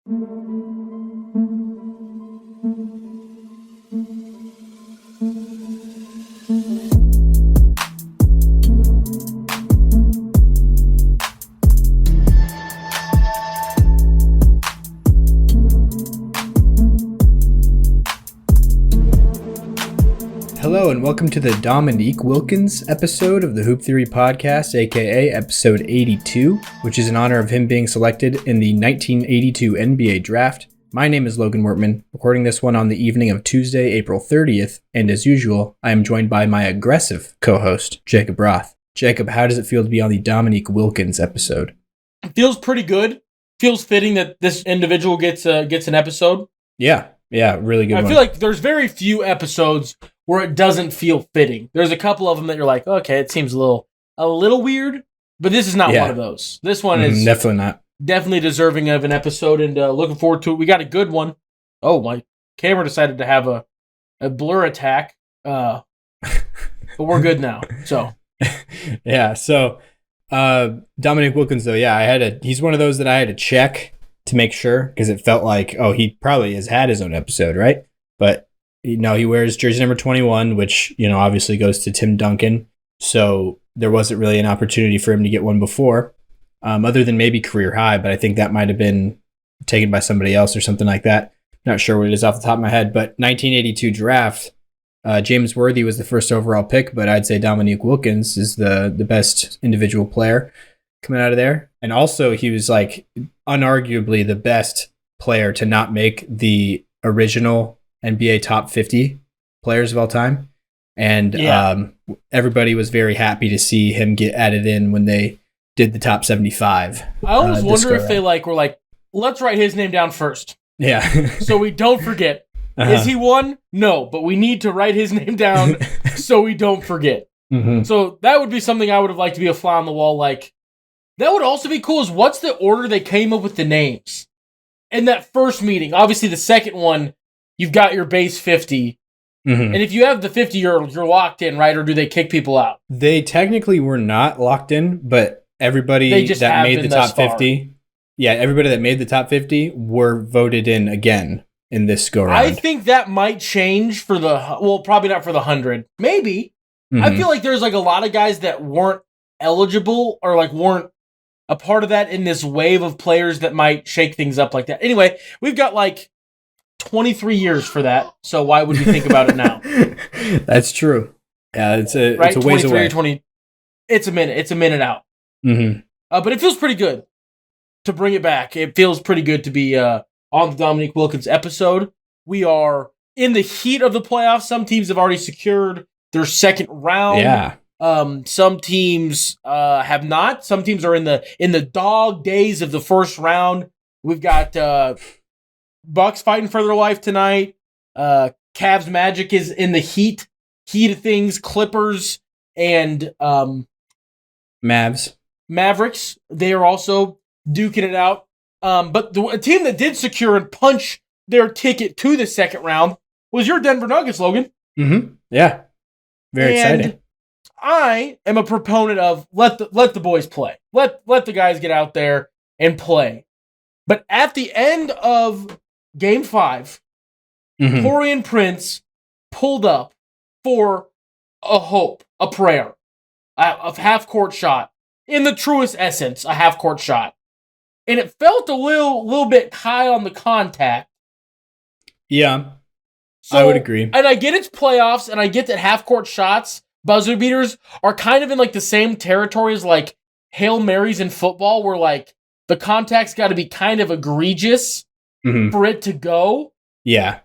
Hello and welcome to the Dominique Wilkins episode of the Hoop Theory Podcast, aka episode 82, which is in honor of him being selected in the 1982 NBA Draft. My name is Logan Wertman, recording this one on the evening of Tuesday, April 30th, and as usual, I am joined by my aggressive co-host, Jacob Roth. Jacob, how does it feel to be on the Dominique Wilkins episode? It feels pretty good. Feels fitting that this individual gets an episode. Yeah, really good one. I feel like there's very few episodes where it doesn't feel fitting. There's a couple of them that you're like, okay, it seems a little weird, but this is not one of those. This one is definitely not. Definitely deserving of an episode, and looking forward to it. We got a good one. Oh, my camera decided to have a blur attack, but we're good now. So, yeah. So, Dominique Wilkins, though, he's one of those that I had to check to make sure because it felt like, he probably has had his own episode, right? But no, he wears jersey number 21, which, obviously goes to Tim Duncan. So there wasn't really an opportunity for him to get one before, other than maybe career high, but I think that might have been taken by somebody else or something like that. Not sure what it is off the top of my head, but 1982 draft, James Worthy was the first overall pick, but I'd say Dominique Wilkins is the best individual player coming out of there. And also he was like unarguably the best player to not make the original NBA top 50 players of all time. And everybody was very happy to see him get added in when they did the top 75. I always wonder if they were like, let's write his name down first. Yeah. So we don't forget. Is he one? No, but we need to write his name down so we don't forget. Mm-hmm. So that would be something I would have liked to be a fly on the wall. Like, that would also be cool is what's the order they came up with the names? In that first meeting, obviously the second one, you've got your base 50. Mm-hmm. And if you have the 50, you're locked in, right? Or do they kick people out? They technically were not locked in, but everybody that made the top 50, everybody that made the top 50 were voted in again in this go round. I think that might change for probably not for the 100. Maybe. Mm-hmm. I feel like there's like a lot of guys that weren't eligible or like weren't a part of that in this wave of players that might shake things up like that. Anyway, we've got like 23 years for that, so why would we think about it now? That's true. Yeah, it's a ways away. 20, it's a minute out. Mm-hmm. But it feels pretty good to bring it back. It feels pretty good to be on the Dominique Wilkins episode. We are in the heat of the playoffs. Some teams have already secured their second round. Yeah. Some teams have not. Some teams are in the dog days of the first round. We've got Bucks fighting for their life tonight. Cavs Magic is in the heat of things. Clippers and Mavericks, they are also duking it out. But a team that did secure and punch their ticket to the second round was your Denver Nuggets, Logan. Mm-hmm. Yeah. Very exciting. I am a proponent of let the boys play. Let the guys get out there and play. But at the end of Game 5, mm-hmm. Taurean Prince pulled up for a hope, a prayer, a half-court shot. In the truest essence, a half-court shot. And it felt a little bit high on the contact. Yeah, so, I would agree. And I get it's playoffs, and I get that half-court shots, buzzer beaters, are kind of in like the same territory as like Hail Marys in football, where like the contact's got to be kind of egregious mm-hmm. for it to go. Yeah,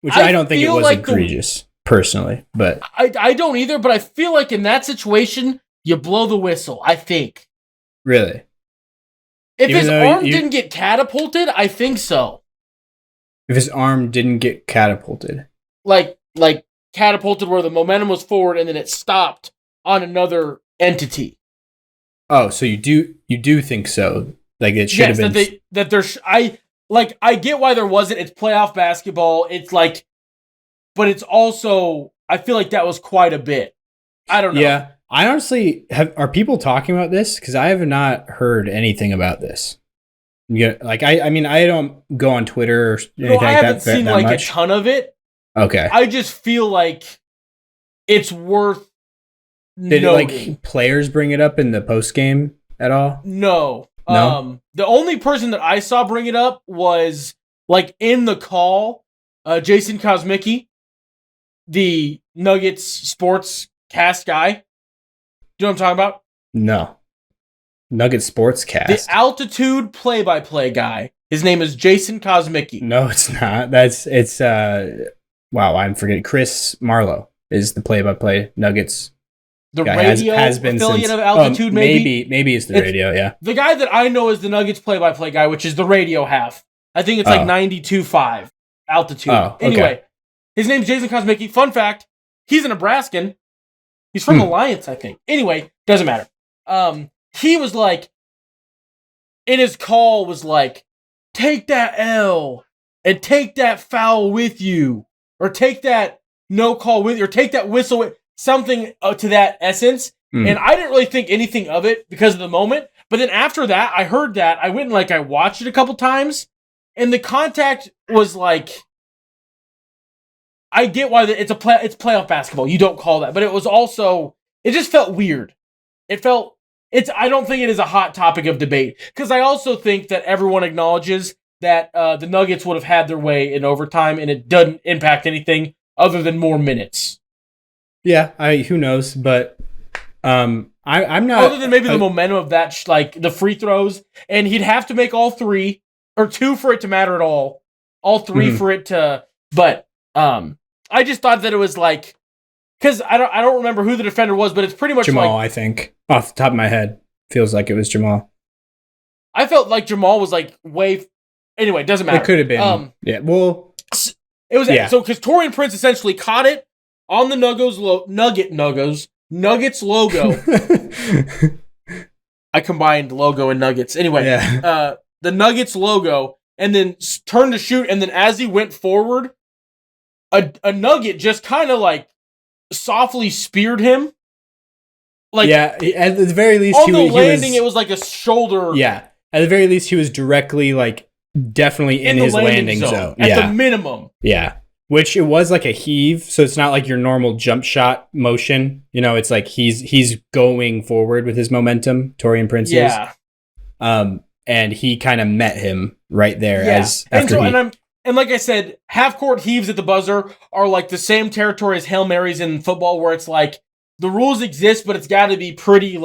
which I don't think it was like egregious, personally. But I don't either, but I feel like in that situation, you blow the whistle, I think. Really? If his arm didn't get catapulted, I think so. If his arm didn't get catapulted? Like catapulted where the momentum was forward and then it stopped on another entity. Oh, so you do think so? Like it should have been. I get why there wasn't. It's playoff basketball. It's like, but it's also, I feel like that was quite a bit. I don't know. Yeah, I honestly are people talking about this because I have not heard anything about this. Yeah, like I mean, I don't go on Twitter or anything No, I like haven't that seen that like much. a ton of it. Okay. I just feel like it's worth Did noting. like players bring it up in the post game at all? No. No. The only person that I saw bring it up was like in the call, Jason Kosmicki, the Nuggets sports cast guy. Do you know what I'm talking about? No. Nugget Sports The Cast. altitude play-by-play guy. His name is Jason Kosmicki. No, it's not. It's wow, I'm forgetting. Chris Marlowe is the play-by-play Nuggets. The guy. radio has been affiliate since, of altitude, maybe? Maybe it's the radio, yeah. The guy that I know is the Nuggets play-by-play guy, which is the radio half. I think it's like 92.5 altitude. Oh, okay. Anyway, his name's Jason Kosmicki. Fun fact, he's a Nebraskan. He's from Alliance, I think. Anyway, doesn't matter. He was like, in his call was like, take that L and take that foul with you, or take that no call with you, or take that whistle with something to that essence. And I didn't really think anything of it because of the moment. But then after that, I heard that. I went and I watched it a couple times, and the contact was like, I get why it's playoff basketball. You don't call that, but it was also, it just felt weird. I don't think it is a hot topic of debate, because I also think that everyone acknowledges that the Nuggets would have had their way in overtime, and it doesn't impact anything other than more minutes. Yeah, who knows, but I'm not, other than maybe the momentum of that, the free throws, and he'd have to make all three or two for it to matter at all three for it to. But I just thought that it was because I don't remember who the defender was, but it's pretty much Jamal. I think off the top of my head, feels like it was Jamal. I felt like Jamal was way. Anyway, doesn't matter. It could have been. Yeah. Well, it was so because Taurean Prince essentially caught it on the Nuggets logo. I combined logo and Nuggets. Anyway, the Nuggets logo, and then turned to shoot, and then as he went forward, a Nugget just kind of softly speared him. At the very least, on the landing, it was like a shoulder. Yeah, at the very least, he was directly definitely in his landing zone. At the minimum. Yeah. Which it was like a heave, so it's not like your normal jump shot motion. It's like he's going forward with his momentum, Taurean Prince is. And he kind of met him right there and like I said, half court heaves at the buzzer are the same territory as Hail Marys in football, where it's the rules exist, but it's got to be pretty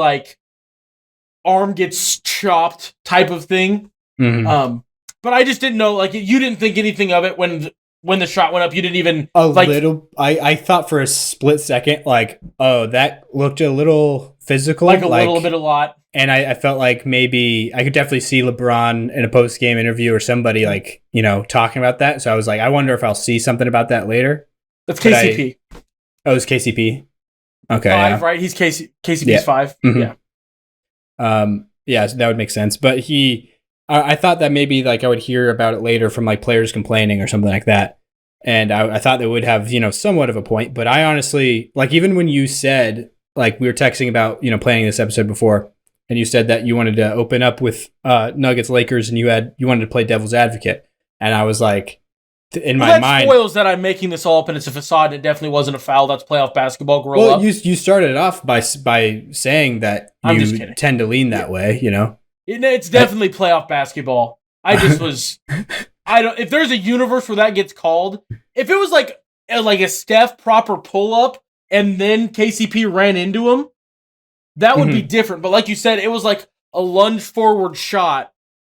arm gets chopped type of thing. Mm-hmm. But I just didn't know, you didn't think anything of it when the shot went up. You didn't even little. I thought for a split second, that looked a little physical, a little bit, a lot. And I felt like maybe I could definitely see LeBron in a post game interview or somebody talking about that. So I was like, I wonder if I'll see something about that later. That's KCP. It's KCP. Okay, 5, right? He's KCP's 5. Mm-hmm. Yeah. So that would make sense. But I thought that maybe I would hear about it later from players complaining or something like that. And I thought they would have, somewhat of a point. But I honestly, even when you said, we were texting about, planning this episode before, and you said that you wanted to open up with Nuggets Lakers and you wanted to play devil's advocate. And I was in my mind, spoils that I'm making this all up and it's a facade. It definitely wasn't a foul. That's playoff basketball. Grow up. You started it off by saying that you tend to lean that way, It's definitely playoff basketball. I just was. If there's a universe where that gets called, if it was like a Steph proper pull up and then KCP ran into him, that would be different. But like you said, it was a lunge forward shot.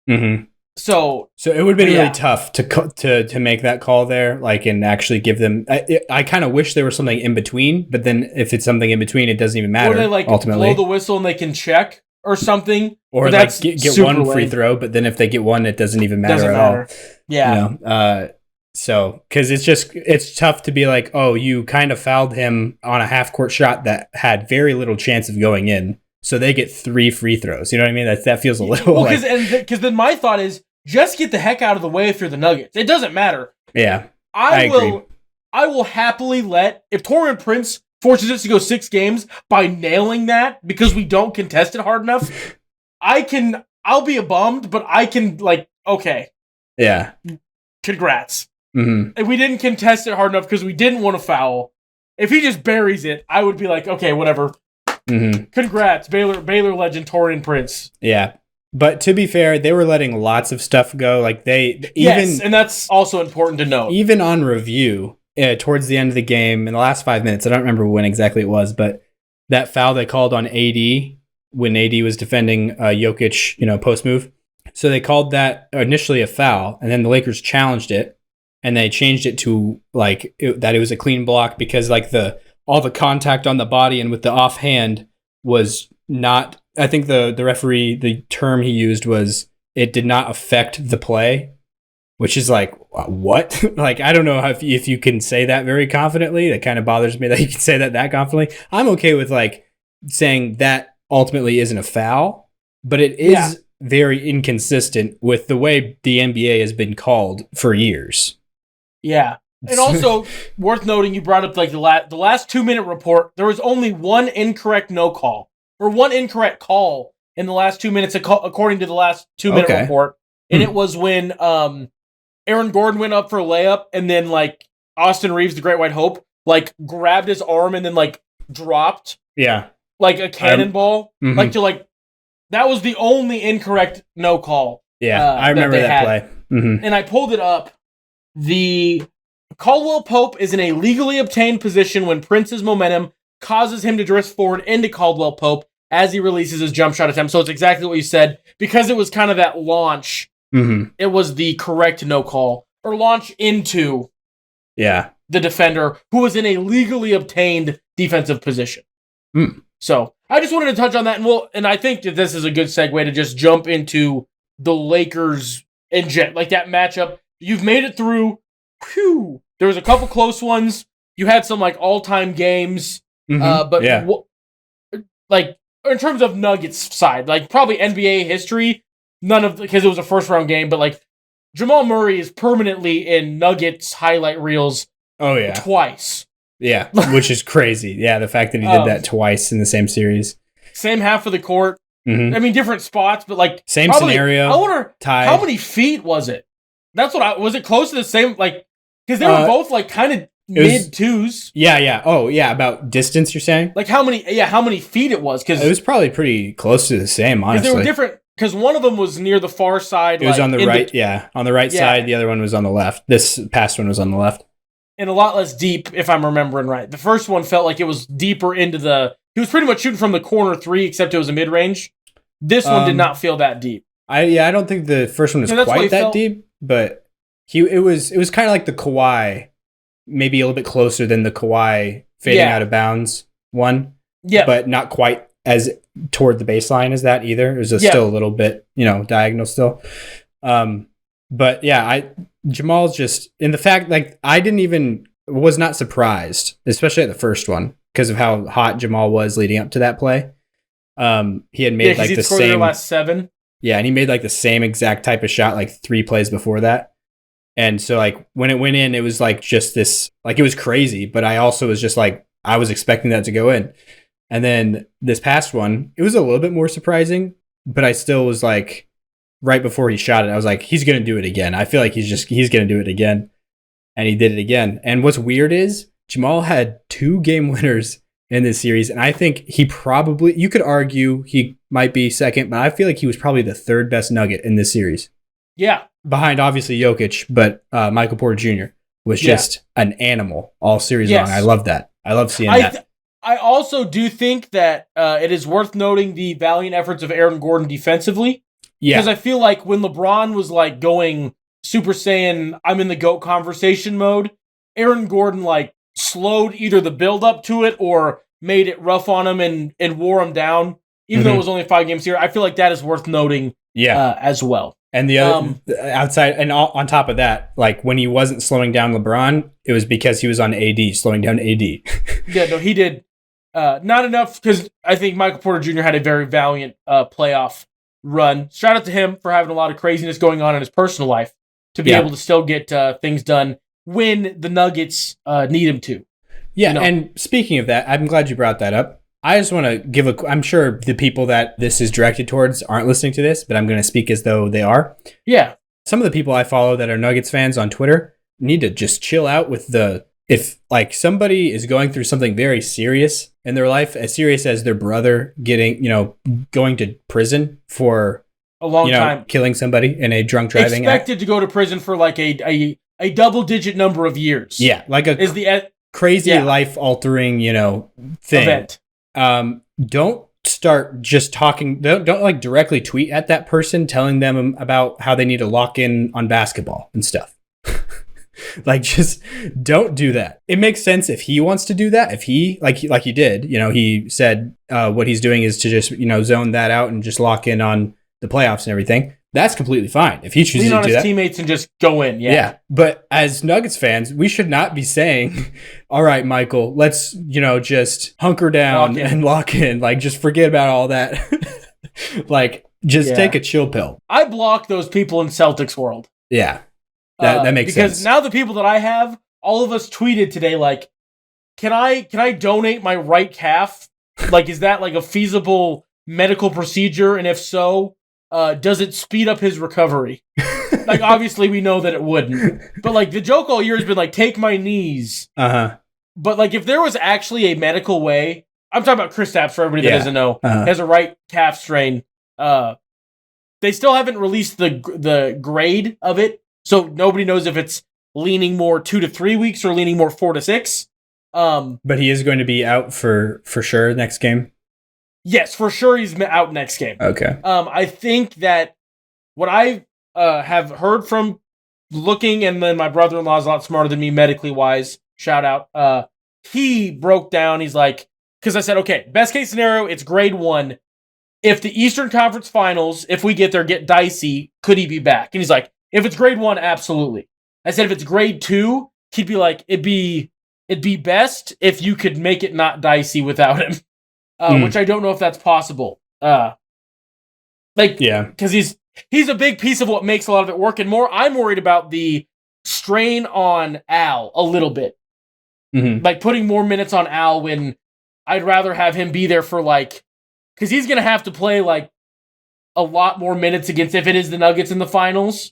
Mm-hmm. So it would have been really tough to make that call there, and actually give them. I kind of wish there was something in between, but then if it's something in between, it doesn't even matter. Or they ultimately blow the whistle and they can check or something. Or get one free throw, but then if they get one, it doesn't even matter at all. Yeah. So because it's tough to be oh, you kind of fouled him on a half court shot that had very little chance of going in, so they get 3 free throws. You know what I mean? That feels a little. Because then my thought is just get the heck out of the way if you're the Nuggets. It doesn't matter. Yeah, I will happily if Taurean Prince forces us to go 6 games by nailing that because we don't contest it hard enough. I'll be bummed, but I can okay. Yeah. Congrats. Mm-hmm. And we didn't contest it hard enough because we didn't want to foul. If he just buries it, I would be like, okay, whatever. Mm-hmm. Congrats, Baylor legend Taurean Prince. Yeah. But to be fair, they were letting lots of stuff go. Like yes, and that's also important to note. Even on review, towards the end of the game, in the last 5 minutes, I don't remember when exactly it was, but that foul they called on AD when AD was defending Jokic, post move. So they called that initially a foul, and then the Lakers challenged it, and they changed it to that it was a clean block because all the contact on the body and with the offhand was not. I think the referee, the term he used was it did not affect the play, which is like, what? I don't know if you can say that very confidently. That kind of bothers me that you can say that confidently. I'm okay with saying that ultimately isn't a foul, but it is very inconsistent with the way the NBA has been called for years. Yeah. And also worth noting, you brought up the last 2 minute report. There was only one incorrect no call. Or one incorrect call in the last 2 minutes, according to the last 2 minute report. And it was when Aaron Gordon went up for a layup, and then Austin Reeves, the Great White Hope, grabbed his arm and then dropped. Yeah. Like a cannonball. Mm-hmm. That was the only incorrect no call. Yeah, I remember that play. Mm-hmm. And I pulled it up. The Caldwell Pope is in a legally obtained position when Prince's momentum causes him to drift forward into Caldwell Pope as he releases his jump shot attempt. So it's exactly what you said. Because it was kind of that launch, it was the correct no call. Or launch into the defender who was in a legally obtained defensive position. So I just wanted to touch on that. And I think that this is a good segue to just jump into the Lakers and that matchup. You've made it through. Whew. There was a couple close ones. You had some all-time games. But in terms of Nuggets side, probably NBA history, because it was a first round game, but Jamal Murray is permanently in Nuggets highlight reels. Oh yeah, twice. Yeah, which is crazy. Yeah, the fact that he did that twice in the same series, same half of the court. I mean, different spots, but same scenario. I wonder how many feet was it? That's what was it close to the same? Because they were both kind of mid twos. Yeah. Oh, yeah. About distance, you're saying? How many feet it was? Because it was probably pretty close to the same, honestly. They were different. Because one of them was near the far side. It was on the right. On the right side. The other one was on the left. This past one was on the left. And a lot less deep, if I'm remembering right. The first one felt like it was deeper into the. He was pretty much shooting from the corner three, except it was a mid range. This one did not feel that deep. I don't think the first one was quite that deep, but it was kind of like the Kawhi. Maybe a little bit closer than the Kawhi fading out of bounds one. Yeah. But not quite as toward the baseline as that either. It was still a little bit, diagonal still. But yeah, Jamal's just, in the fact, I was not surprised, especially at the first one, because of how hot Jamal was leading up to that play. He had made the same last 7. Yeah, and he made the same exact type of shot 3 plays before that. And so when it went in, it was just this, it was crazy, but I also was just I was expecting that to go in. And then this past one, it was a little bit more surprising, but I still was right before he shot it, I was he's going to do it again. I feel like he's going to do it again. And he did it again. And what's weird is Jamal had 2 game winners in this series. And I think you could argue he might be second, but I feel like he was probably the 3rd best Nugget in this series. Yeah. Behind, obviously, Jokic, but Michael Porter Jr. was just an animal all series long. I love that. I love seeing that. I also do think that it is worth noting the valiant efforts of Aaron Gordon defensively. Yeah. Because I feel like when LeBron was going Super Saiyan, I'm in the GOAT conversation mode, Aaron Gordon slowed either the build up to it or made it rough on him and wore him down, even though it was only 5 games here. I feel like that is worth noting as well. And the other outside, and on top of that, when he wasn't slowing down LeBron, it was because he was on AD, slowing down AD. Yeah, no, he did not enough, because I think Michael Porter Jr. had a very valiant playoff run. Shout out to him for having a lot of craziness going on in his personal life to be able to still get things done when the Nuggets need him to. Yeah, and speaking of that, I'm glad you brought that up. I just want to give I'm sure the people that this is directed towards aren't listening to this, but I'm going to speak as though they are. Yeah. some of the people I follow that are Nuggets fans on Twitter need to just chill out with if like somebody is going through something very serious in their life, as serious as their brother getting, going to prison for a long time, killing somebody in a drunk driving expected to go to prison for like a double-digit number of years. Yeah, like crazy life-altering, thing. Event. Don't start just talking. Don't like directly tweet at that person telling them about how they need to lock in on basketball and stuff. Like, just don't do that. It makes sense if he wants to do that. If he like he did, he said what he's doing is to just zone that out and just lock in on the playoffs and everything. That's completely fine if he chooses to do that. Lean on his teammates and just go in. Yeah. But as Nuggets fans, we should not be saying, "All right, Michael, let's just hunker down and lock in." Like, just forget about all that. Like, just take a chill pill. I block those people in Celtics world. Yeah. That makes sense. Because now the people that I have, all of us tweeted today, like, can I donate my right calf? Like, is that like a feasible medical procedure? And if so, does it speed up his recovery? Like, obviously we know that it wouldn't. But like the joke all year has been like, take my knees. Uh-huh. But like if there was actually a medical way, I'm talking about Kristaps for everybody that doesn't know, has a right calf strain. They still haven't released the grade of it. So nobody knows if it's leaning more 2 to 3 weeks or leaning more 4 to 6. But he is going to be out for sure next game? Yes, for sure he's out next game. Okay. I think that what I have heard from looking, and then my brother-in-law is a lot smarter than me medically wise, shout out, he broke down, he's like, because I said, okay, best case scenario, it's grade 1. If the Eastern Conference Finals, if we get there, get dicey, could he be back? And he's like, if it's grade 1, absolutely. I said if it's grade 2, he'd be like, it'd be best if you could make it not dicey without him, which I don't know if that's possible. Because he's a big piece of what makes a lot of it work, and more. I'm worried about the strain on Al a little bit, like putting more minutes on Al when I'd rather have him be there for because he's gonna have to play like a lot more minutes against if it is the Nuggets in the finals.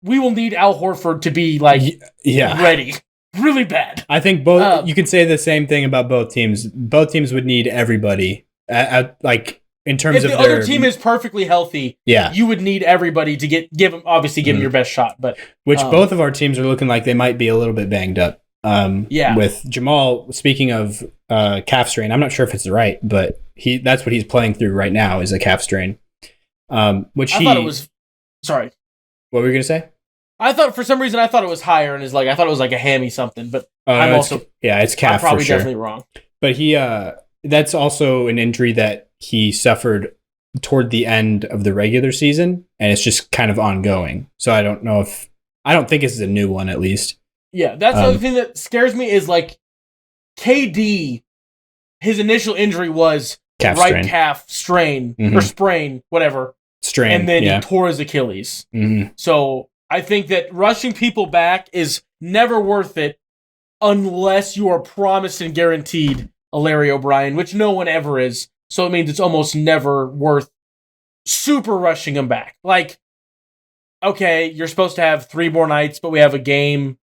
We will need Al Horford to be ready really bad. I think both. You can say the same thing about both teams. Both teams would need everybody. In terms of the other team is perfectly healthy. Yeah, you would need everybody to give him your best shot. But both of our teams are looking like they might be a little bit banged up. With Jamal, speaking of calf strain, I'm not sure if it's right, but that's what he's playing through right now is a calf strain. Thought it was. Sorry. What were you going to say? For some reason, I thought it was higher, and I thought it was like a hammy something, but it's calf. I'm probably for sure. Definitely wrong. But that's also an injury that he suffered toward the end of the regular season, and it's just kind of ongoing. So I don't think this is a new one, at least. Yeah, that's the other thing that scares me is KD, his initial injury was calf strain or sprain, whatever. Strain, and then he tore his Achilles. Mm-hmm. So I think that rushing people back is never worth it unless you are promised and guaranteed a Larry O'Brien, which no one ever is. So it means it's almost never worth super rushing him back. Okay, you're supposed to have 3 more nights, but we have a game.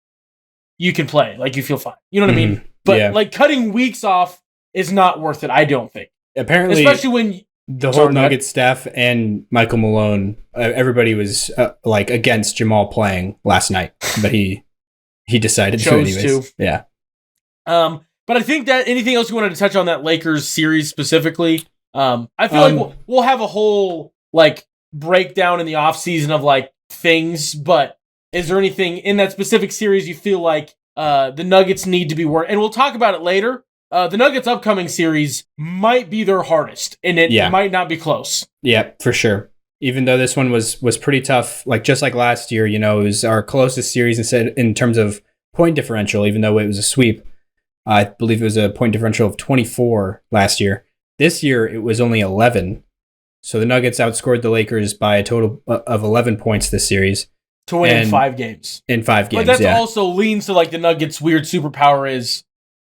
You can play. You feel fine. You know what I mean? But cutting weeks off is not worth it, I don't think. Apparently, especially when the whole Nuggets staff and Michael Malone, everybody was against Jamal playing last night, but he decided to anyways. Yeah. But I think that anything else you wanted to touch on that Lakers series specifically? I feel like we'll have a whole breakdown in the offseason of things, but is there anything in that specific series you feel like the Nuggets need to be working? And we'll talk about it later. The Nuggets' upcoming series might be their hardest, and it might not be close. Yeah, for sure. Even though this one was pretty tough, just like last year, it was our closest series in terms of point differential, even though it was a sweep. I believe it was a point differential of 24 last year. This year, it was only 11. So the Nuggets outscored the Lakers by a total of 11 points this series. To win in 5 games. In 5 games, but that also leans to the Nuggets' weird superpower is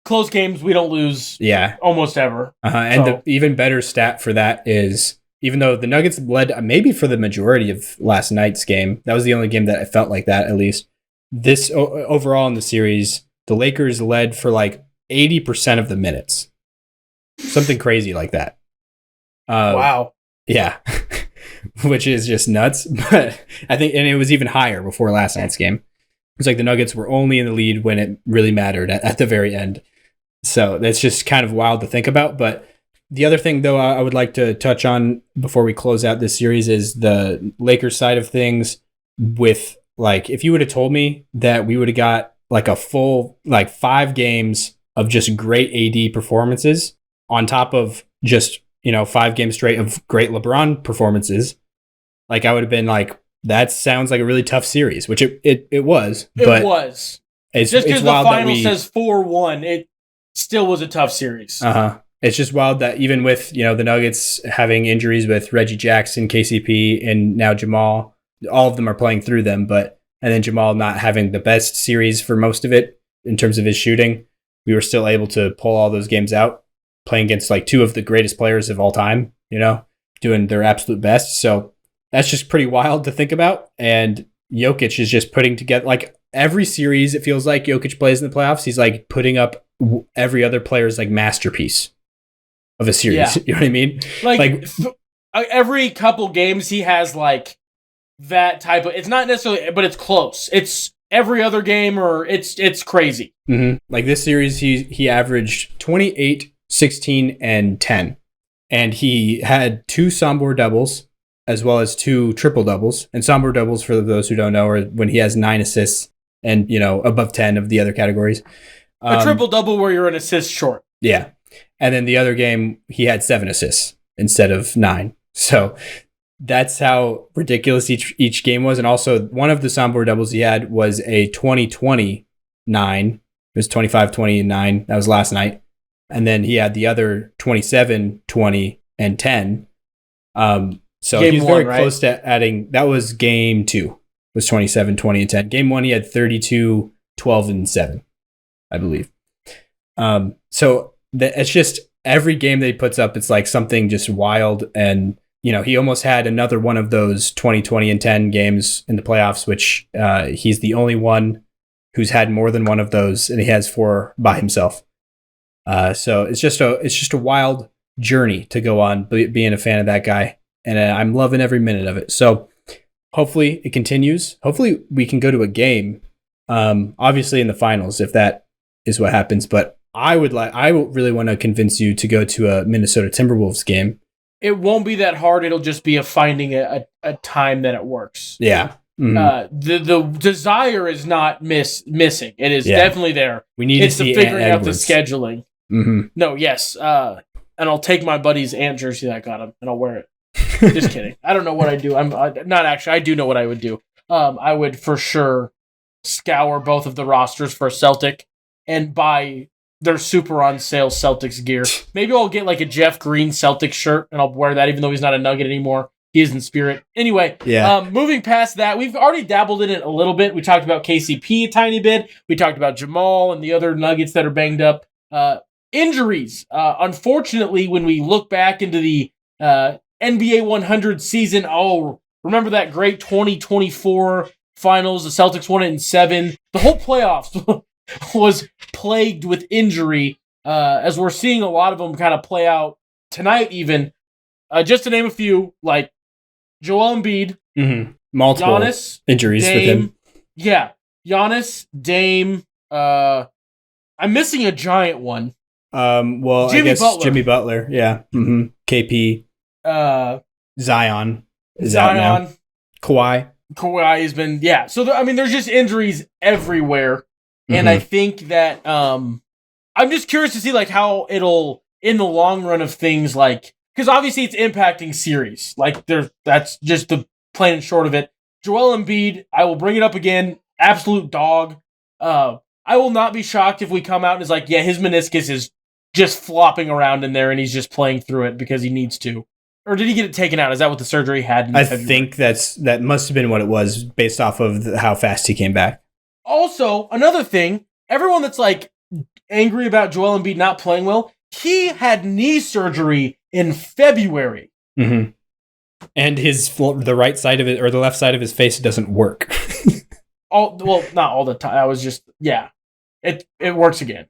close games we don't lose almost ever. And the even better stat for that is even though the Nuggets led maybe for the majority of last night's game. That was the only game that I felt like that, at least. This overall in the series, the Lakers led for like 80% of the minutes. Something crazy like that. Wow. Yeah. Which is just nuts. But I think, and it was even higher before last night's game. It's like the Nuggets were only in the lead when it really mattered at the very end. So that's just kind of wild to think about. But the other thing, though, I would like to touch on before we close out this series is the Lakers side of things. With like, if you would have told me that we would have got like a full like 5 games of just great AD performances on top of just, 5 games straight of great LeBron performances, like I would have been like, that sounds like a really tough series, which it was. It was. Just because the final says 4-1, it still was a tough series. It's just wild that even with, the Nuggets having injuries with Reggie Jackson, KCP, and now Jamal, all of them are playing through them, and then Jamal not having the best series for most of it in terms of his shooting, we were still able to pull all those games out, playing against like 2 of the greatest players of all time, doing their absolute best. So that's just pretty wild to think about. And Jokic is just putting together, like every series, it feels like Jokic plays in the playoffs, he's like putting up every other player's like masterpiece of a series. Yeah. You know what I mean? Like every couple games he has like that type of, it's not necessarily, but it's close. It's every other game, or it's crazy. Mm-hmm. Like this series, he averaged 28, 16, and 10. And he had 2 Sombor doubles as well as 2 triple doubles. And Sombor doubles, for those who don't know, are when he has 9 assists and, above 10 of the other categories. A triple double where you're an assist short. Yeah. And then the other game, he had 7 assists instead of 9. So that's how ridiculous each game was. And also, one of the Sombor doubles he had was a 20-20-9. It was 25, 20, and 9. That was last night. And then he had the other 27, 20, and 10. So game he's one, very right? close to adding. That was game 2. Was 27, 20, and 10. Game 1, he had 32, 12, and 7, I believe. So it's just every game that he puts up, it's like something just wild. And, he almost had another one of those 20, 20, and 10 games in the playoffs, which he's the only one who's had more than one of those, and he has 4 by himself. So it's just a wild journey to go on being a fan of that guy. And I'm loving every minute of it. So hopefully it continues. Hopefully we can go to a game, obviously in the finals, if that is what happens. But I really want to convince you to go to a Minnesota Timberwolves game. It won't be that hard. It'll just be finding a time that it works. Yeah. Mm-hmm. The desire is not missing. It is definitely there. We need to see figuring out the Edwards. scheduling. Mm-hmm. No, yes. And I'll take my buddy's Ant jersey that I got him, and I'll wear it. Just kidding. I don't know what I'd do. I'm not actually. I do know what I would do. I would for sure scour both of the rosters for a Celtic and buy their super on sale Celtics gear. Maybe I'll get like a Jeff Green Celtics shirt, and I'll wear that even though he's not a Nugget anymore. He is in spirit. Anyway, moving past that, we've already dabbled in it a little bit. We talked about KCP a tiny bit. We talked about Jamal and the other Nuggets that are banged up. Injuries. Unfortunately, when we look back into the NBA 100 season, remember that great 2024 finals? The Celtics won it in 7. The whole playoffs was plagued with injury, as we're seeing a lot of them kind of play out tonight even. Just to name a few, like Joel Embiid, multiple Giannis, injuries Dame, with him. Yeah, Giannis, Dame. I'm missing a giant one. Well, Jimmy I guess Butler. Jimmy Butler. Yeah. Mm-hmm. KP. Zion is out now. Kawhi has been, So there's just injuries everywhere, and I think that I'm just curious to see like how it'll in the long run of things, like because obviously it's impacting series. Like that's just the plain and short of it. Joel Embiid, I will bring it up again. Absolute dog. I will not be shocked if we come out and it's like, his meniscus is just flopping around in there and he's just playing through it because he needs to. Or did he get it taken out? Is that what the surgery had? I think that must have been what it was based off of how fast he came back. Also, another thing, everyone that's like angry about Joel Embiid not playing well, he had knee surgery in February. Mm-hmm. And the right side of it or the left side of his face doesn't work. Not all the time. I was just it works again.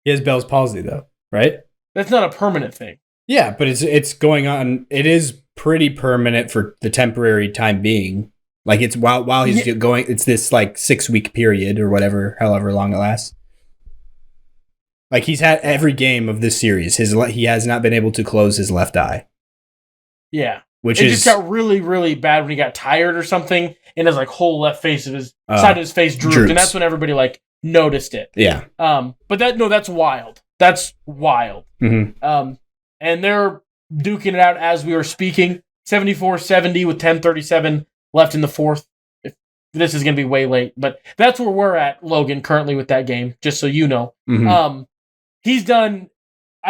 He has Bell's palsy though, right? That's not a permanent thing. Yeah, but it's going on. It is pretty permanent for the temporary time being. Like it's while he's going. It's this like 6-week period or whatever, however long it lasts. Like he's had every game of this series. He has not been able to close his left eye. Yeah, it just got really, really bad when he got tired or something, and his like whole left face of his side of his face drooped, and that's when everybody like noticed it. Yeah. But that's wild. That's wild. Mm-hmm. And they're duking it out as we are speaking. 74-70 with 10:37 left in the fourth. This is going to be way late, but that's where we're at, Logan, currently with that game, just so you know. Mm-hmm. I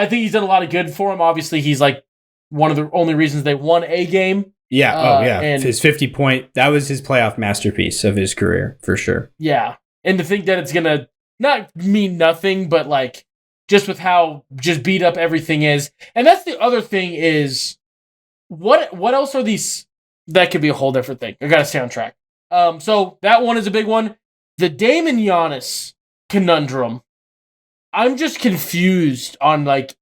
think he's done a lot of good for him. Obviously, he's like one of the only reasons they won a game. Yeah, and his 50-point, that was his playoff masterpiece of his career, for sure. Yeah, and to think that it's going to not mean nothing, but like, just with how just beat up everything is. And that's the other thing is, what else are these? That could be a whole different thing. I got to stay on track. So that one is a big one. The Dame and Giannis conundrum. I'm just confused on like,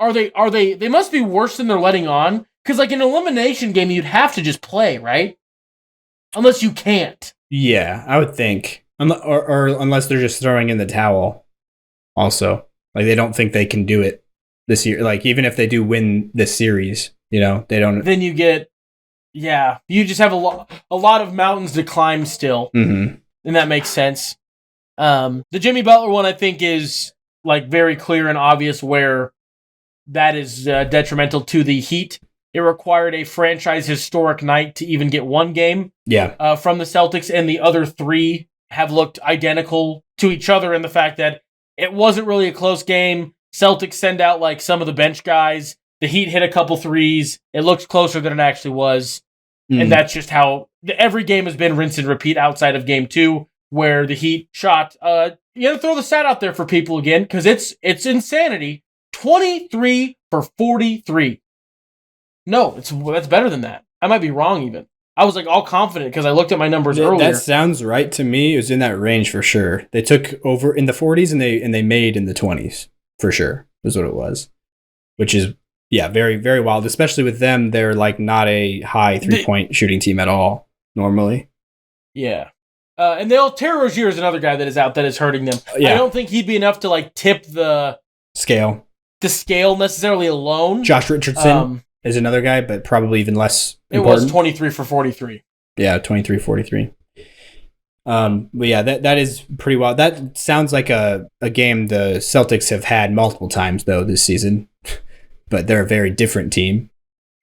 they must be worse than they're letting on? Because like an elimination game, you'd have to just play, right? Unless you can't. Yeah, I would think. Or unless they're just throwing in the towel also. Like, they don't think they can do it this year. Like, even if they do win this series, they don't. Then you get, you just have a lot of mountains to climb still. Mm-hmm. And that makes sense. The Jimmy Butler one, I think, is, like, very clear and obvious where that is detrimental to the Heat. It required a franchise historic night to even get one game from the Celtics, and the other three have looked identical to each other in the fact that it wasn't really a close game. Celtics send out like some of the bench guys. The Heat hit a couple threes. It looks closer than it actually was. And that's just how every game has been rinse and repeat outside of game 2, where the Heat shot. You gotta throw the stat out there for people again, because it's insanity. 23 for 43. No, that's better than that. I might be wrong even. I was like all confident because I looked at my numbers earlier. That sounds right to me. It was in that range for sure. They took over in the 40s and they made in the 20s for sure. Was what it was, which is very, very wild. Especially with them, they're like not a high 3-point shooting team at all normally. Yeah, and Terry Rozier is another guy that is out that is hurting them. I don't think he'd be enough to like tip the scale necessarily alone. Josh Richardson is another guy, but probably even less important. It was 23 for 43. Yeah, 23-43. But yeah, that is pretty wild. That sounds like a game the Celtics have had multiple times, though, this season. But they're a very different team.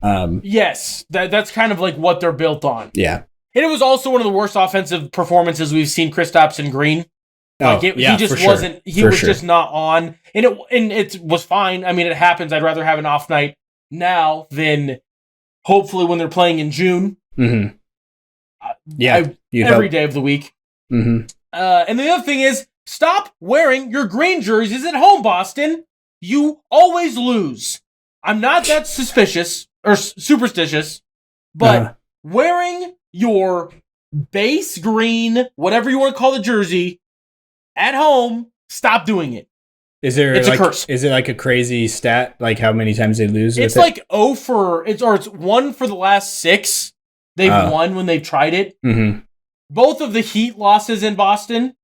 Yes, that's kind of like what they're built on. Yeah. And it was also one of the worst offensive performances we've seen Kristaps and Green. He just wasn't. He was just not on. And it was fine. I mean, it happens. I'd rather have an off night now than hopefully when they're playing in June. Mm-hmm. Every day of the week. Mm-hmm. And the other thing is, stop wearing your green jerseys at home, Boston. You always lose. I'm not that suspicious or superstitious, but wearing your base green, whatever you want to call the jersey, at home, stop doing it. It's a curse. Is it like a crazy stat, like how many times they lose? It's like it's 1 for the last 6 they've won when they've tried it. Mm-hmm. Both of the Heat losses in Boston,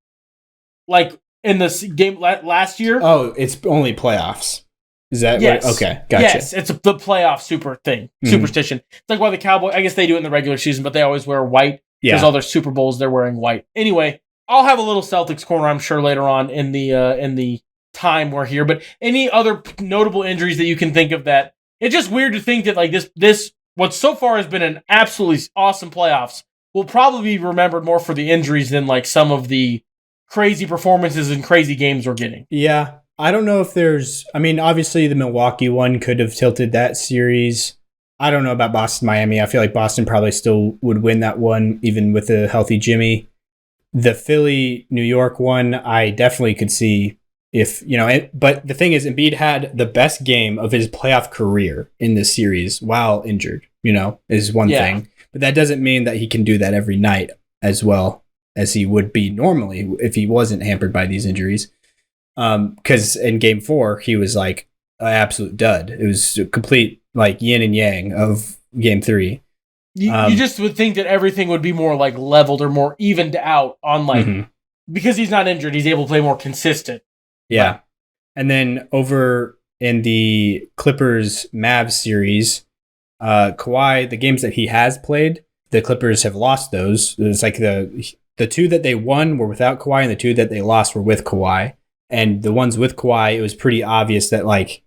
like in this game last year. Oh, it's only playoffs. Is that yes? Okay, gotcha. Yes, it's the playoff superstition. It's like why the Cowboys. I guess they do it in the regular season, but they always wear white because all their Super Bowls they're wearing white. Anyway, I'll have a little Celtics corner, I'm sure, later on in the time we're here. But any other notable injuries that you can think of that it's just weird to think that like this what so far has been an absolutely awesome playoffs will probably be remembered more for the injuries than like some of the crazy performances and crazy games we're getting. Yeah. I don't know if obviously the Milwaukee one could have tilted that series. I don't know about Boston-Miami. I feel like Boston probably still would win that one, even with a healthy Jimmy. The Philly-New York one, I definitely could see if, but the thing is, Embiid had the best game of his playoff career in this series while injured. is one thing. But that doesn't mean that he can do that every night as well as he would be normally if he wasn't hampered by these injuries. Because in game 4, he was like an absolute dud. It was a complete like yin and yang of game 3. You just would think that everything would be more like leveled or more evened out on like, because he's not injured, he's able to play more consistent. Yeah. But, and then over in the Clippers-Mavs series, Kawhi, the games that he has played, the Clippers have lost those. It's like the 2 that they won were without Kawhi, and the 2 that they lost were with Kawhi. And the ones with Kawhi, it was pretty obvious that like,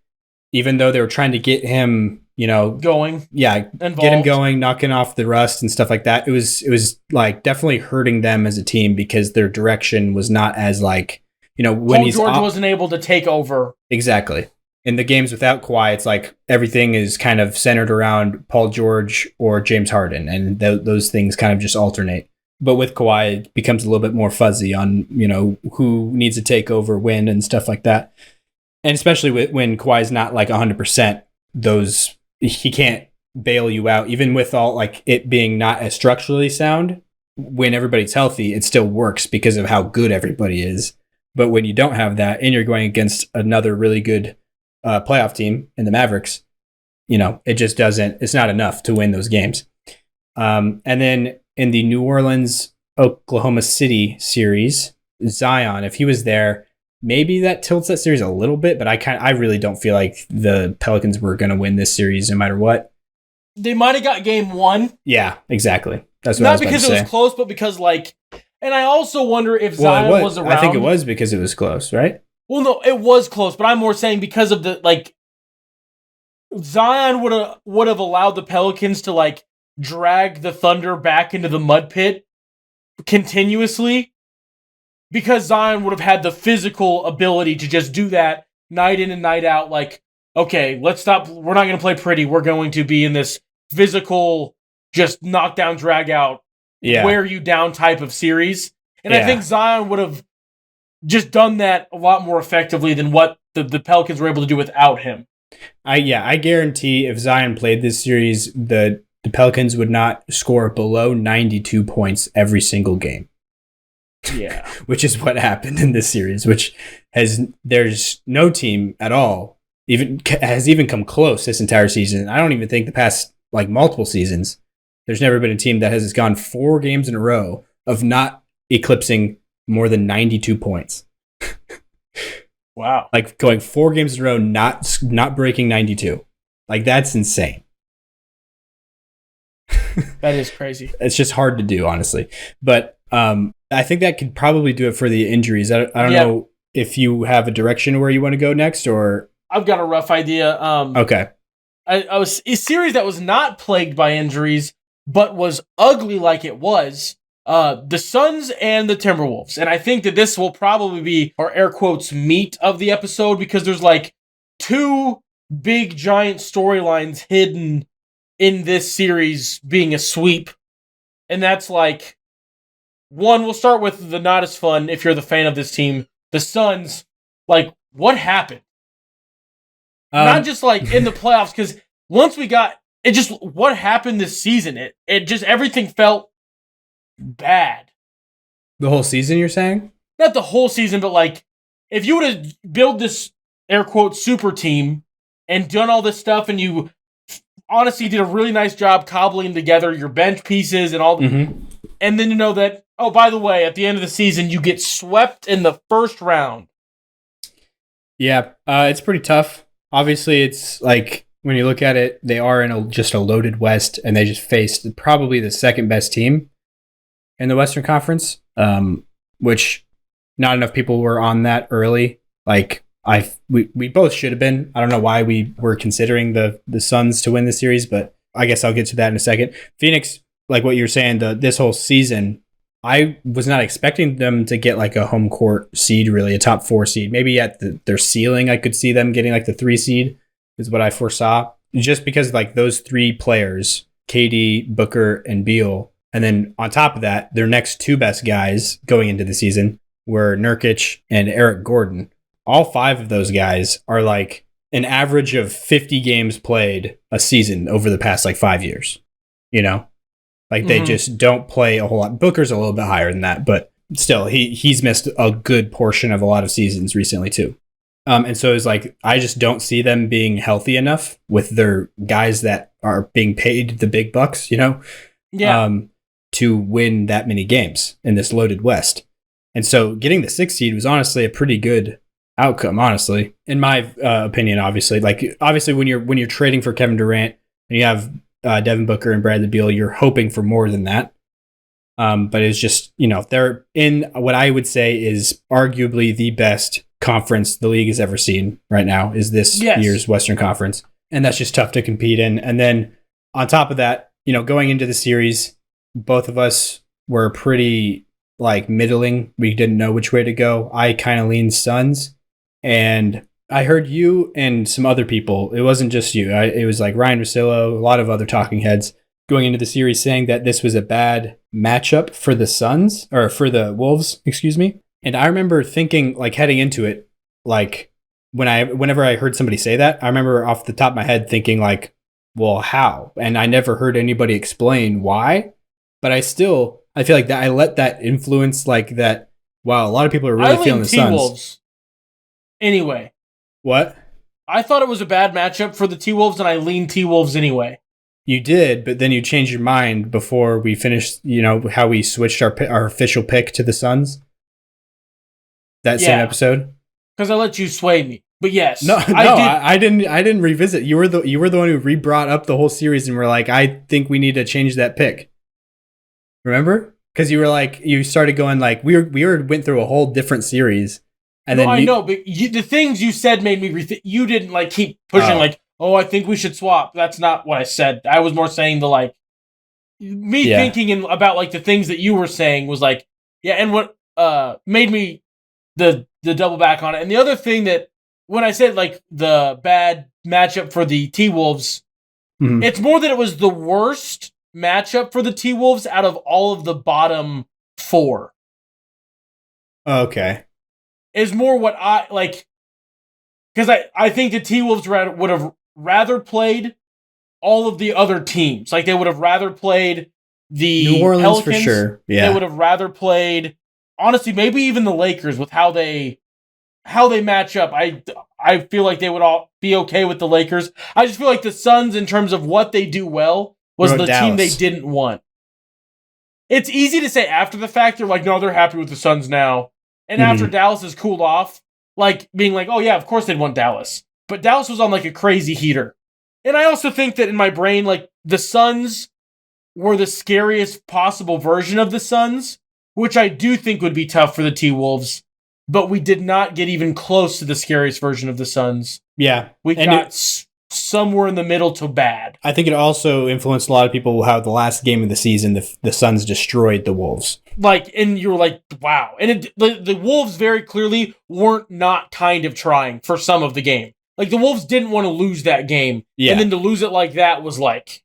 even though they were trying to get him, going, involved. Get him going, knocking off the rust and stuff like that. It was like definitely hurting them as a team because their direction was not as like, when Paul George wasn't able to take over. Exactly. In the games without Kawhi, it's like everything is kind of centered around Paul George or James Harden, and those things kind of just alternate. But with Kawhi, it becomes a little bit more fuzzy on, who needs to take over when and stuff like that. And especially when Kawhi's not like 100%, he can't bail you out. Even with all like it being not as structurally sound, when everybody's healthy, it still works because of how good everybody is. But when you don't have that and you're going against another really good playoff team in the Mavericks, it just it's not enough to win those games. And then in the New Orleans, Oklahoma City series, Zion, if he was there, maybe that tilts that series a little bit, but I really don't feel like the Pelicans were going to win this series no matter what. They might have got game 1. Yeah, exactly. That's what I was about to say. Not because it was close, but because like, and I also wonder if Zion was around. I think it was because it was close, right? Well, no, it was close, but I'm more saying because of the like, Zion would have allowed the Pelicans to like drag the Thunder back into the mud pit continuously, because Zion would have had the physical ability to just do that night in and night out. Like, okay, let's stop. We're not going to play pretty. We're going to be in this physical, just knockdown, drag out, wear you down type of series. And I think Zion would have just done that a lot more effectively than what the Pelicans were able to do without him. I guarantee if Zion played this series, the Pelicans would not score below 92 points every single game. Yeah. Which is what happened in this series, there's no team at all has even come close this entire season. I don't even think the past like multiple seasons, there's never been a team that has gone 4 games in a row of not eclipsing more than 92 points. Wow. Like going 4 games in a row, not breaking 92. Like that's insane. That is crazy. It's just hard to do, honestly. But I think that could probably do it for the injuries. I don't know if you have a direction where you want to go next, or I've got a rough idea. Okay. I was a series that was not plagued by injuries, but was ugly like it was. The Suns and the Timberwolves. And I think that this will probably be our air quotes meat of the episode, because there's like 2 big giant storylines hidden in this series being a sweep. And that's like, one, we'll start with the not as fun if you're the fan of this team. The Suns, like, what happened? Not just like in the playoffs, because once we got it, just what happened this season, it just everything felt bad. The whole season, you're saying? Not the whole season, but like if you would have built this air quote super team and done all this stuff, and you honestly did a really nice job cobbling together your bench pieces and all, and then you know that, oh, by the way, at the end of the season you get swept in the first round. Yeah, it's pretty tough. Obviously, it's like when you look at it, they are in just a loaded West, and they just faced probably the second best team in the Western Conference, which not enough people were on that early. Like we both should have been. I don't know why we were considering the Suns to win the series, but I guess I'll get to that in a second. Phoenix, like what you were saying, this whole season, I was not expecting them to get like a home court seed, really a top 4 seed. Maybe at their ceiling, I could see them getting like the 3 seed is what I foresaw. Just because like those 3 players, KD, Booker, and Beal, and then on top of that, their next 2 best guys going into the season were Nurkic and Eric Gordon. All 5 of those guys are like an average of 50 games played a season over the past like 5 years. You know, like they just don't play a whole lot. Booker's a little bit higher than that, but still, he's missed a good portion of a lot of seasons recently too. And so it's like I just don't see them being healthy enough with their guys that are being paid the big bucks, you know, to win that many games in this loaded West. And so getting the 6th seed was honestly a pretty good outcome, honestly, in my opinion. Obviously, when you're trading for Kevin Durant and you have Devin Booker and Bradley Beal, you're hoping for more than that. But it's just, you know, they're in what I would say is arguably the best conference the league has ever seen right now is this year's Western Conference. And that's just tough to compete in. And then on top of that, you know, going into the series, both of us were pretty like middling. We didn't know which way to go. I kind of leaned Suns, and I heard you and some other people. It wasn't just you. It was like Ryan Russillo, a lot of other talking heads going into the series saying that this was a bad matchup for the Suns or for the Wolves, excuse me. And I remember thinking like heading into it, like whenever I heard somebody say that, I remember off the top of my head thinking like, well, how? And I never heard anybody explain why, but I feel like that I let that influence like that. Wow. A lot of people are really feeling the Suns. T-Wolves. Anyway. What? I thought it was a bad matchup for the T-Wolves, and I leaned T-Wolves anyway. You did, but then you changed your mind before we finished, you know, how we switched our official pick to the Suns. That same episode? Because I let you sway me. But yes. I didn't revisit. You were the one who re-brought up the whole series and were like, I think we need to change that pick. Remember? Because you were like, you started going like, we went through a whole different series. And then I know, but the things you said made me you didn't like keep pushing like, oh, I think we should swap. That's not what I said. I was more saying thinking about like the things that you were saying was like, yeah, and what made me the double back on it. And the other thing that when I said like the bad matchup for the T-Wolves, it's more that it was the worst matchup for the T-Wolves out of all of the bottom 4. Okay. Is more what I like, because I think the T-Wolves would have rather played all of the other teams. Like they would have rather played the New Orleans Pelicans, for sure. Yeah, they would have rather played. Honestly, maybe even the Lakers with how they match up. I feel like they would all be okay with the Lakers. I just feel like the Suns, in terms of what they do well, was the team they didn't want. It's easy to say after the fact. They're like, no, they're happy with the Suns now. And after Dallas has cooled off, like being like, oh yeah, of course they'd want Dallas. But Dallas was on like a crazy heater. And I also think that in my brain, like the Suns were the scariest possible version of the Suns, which I do think would be tough for the T-Wolves. But we did not get even close to the scariest version of the Suns. Yeah. We got somewhere in the middle to bad. I think it also influenced a lot of people how the last game of the season, the Suns destroyed the Wolves. Like, and you were like, wow. And the Wolves very clearly weren't not kind of trying for some of the game. Like, the Wolves didn't want to lose that game. Yeah. And then to lose it like that was like...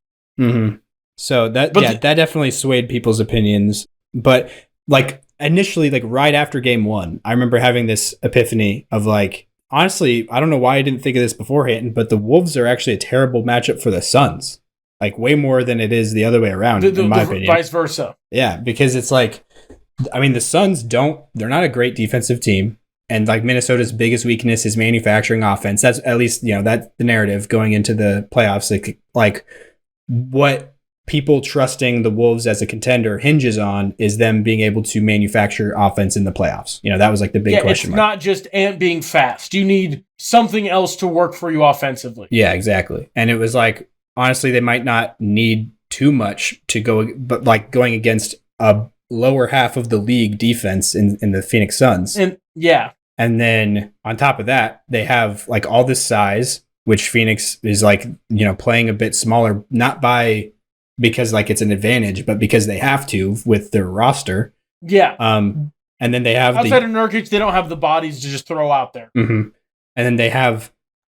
So that definitely swayed people's opinions. But, like, initially, like, right after game 1, I remember having this epiphany of, like, honestly, I don't know why I didn't think of this beforehand, but the Wolves are actually a terrible matchup for the Suns. Like, way more than it is the other way around, in my opinion. Vice versa. Yeah, because it's like, I mean, the Suns they're not a great defensive team. And, like, Minnesota's biggest weakness is manufacturing offense. That's at least, you know, that's the narrative going into the playoffs. Like what people trusting the Wolves as a contender hinges on is them being able to manufacture offense in the playoffs. You know, that was like the big question mark. It's not just Ant being fast. You need something else to work for you offensively. Yeah, exactly. And it was like, honestly, they might not need too much to go, but like going against a lower half of the league defense in the Phoenix Suns. And then on top of that, they have like all this size, which Phoenix is like, you know, playing a bit smaller, not because like it's an advantage, but because they have to with their roster. Yeah. And then they have outside of Nurkic, they don't have the bodies to just throw out there. And then they have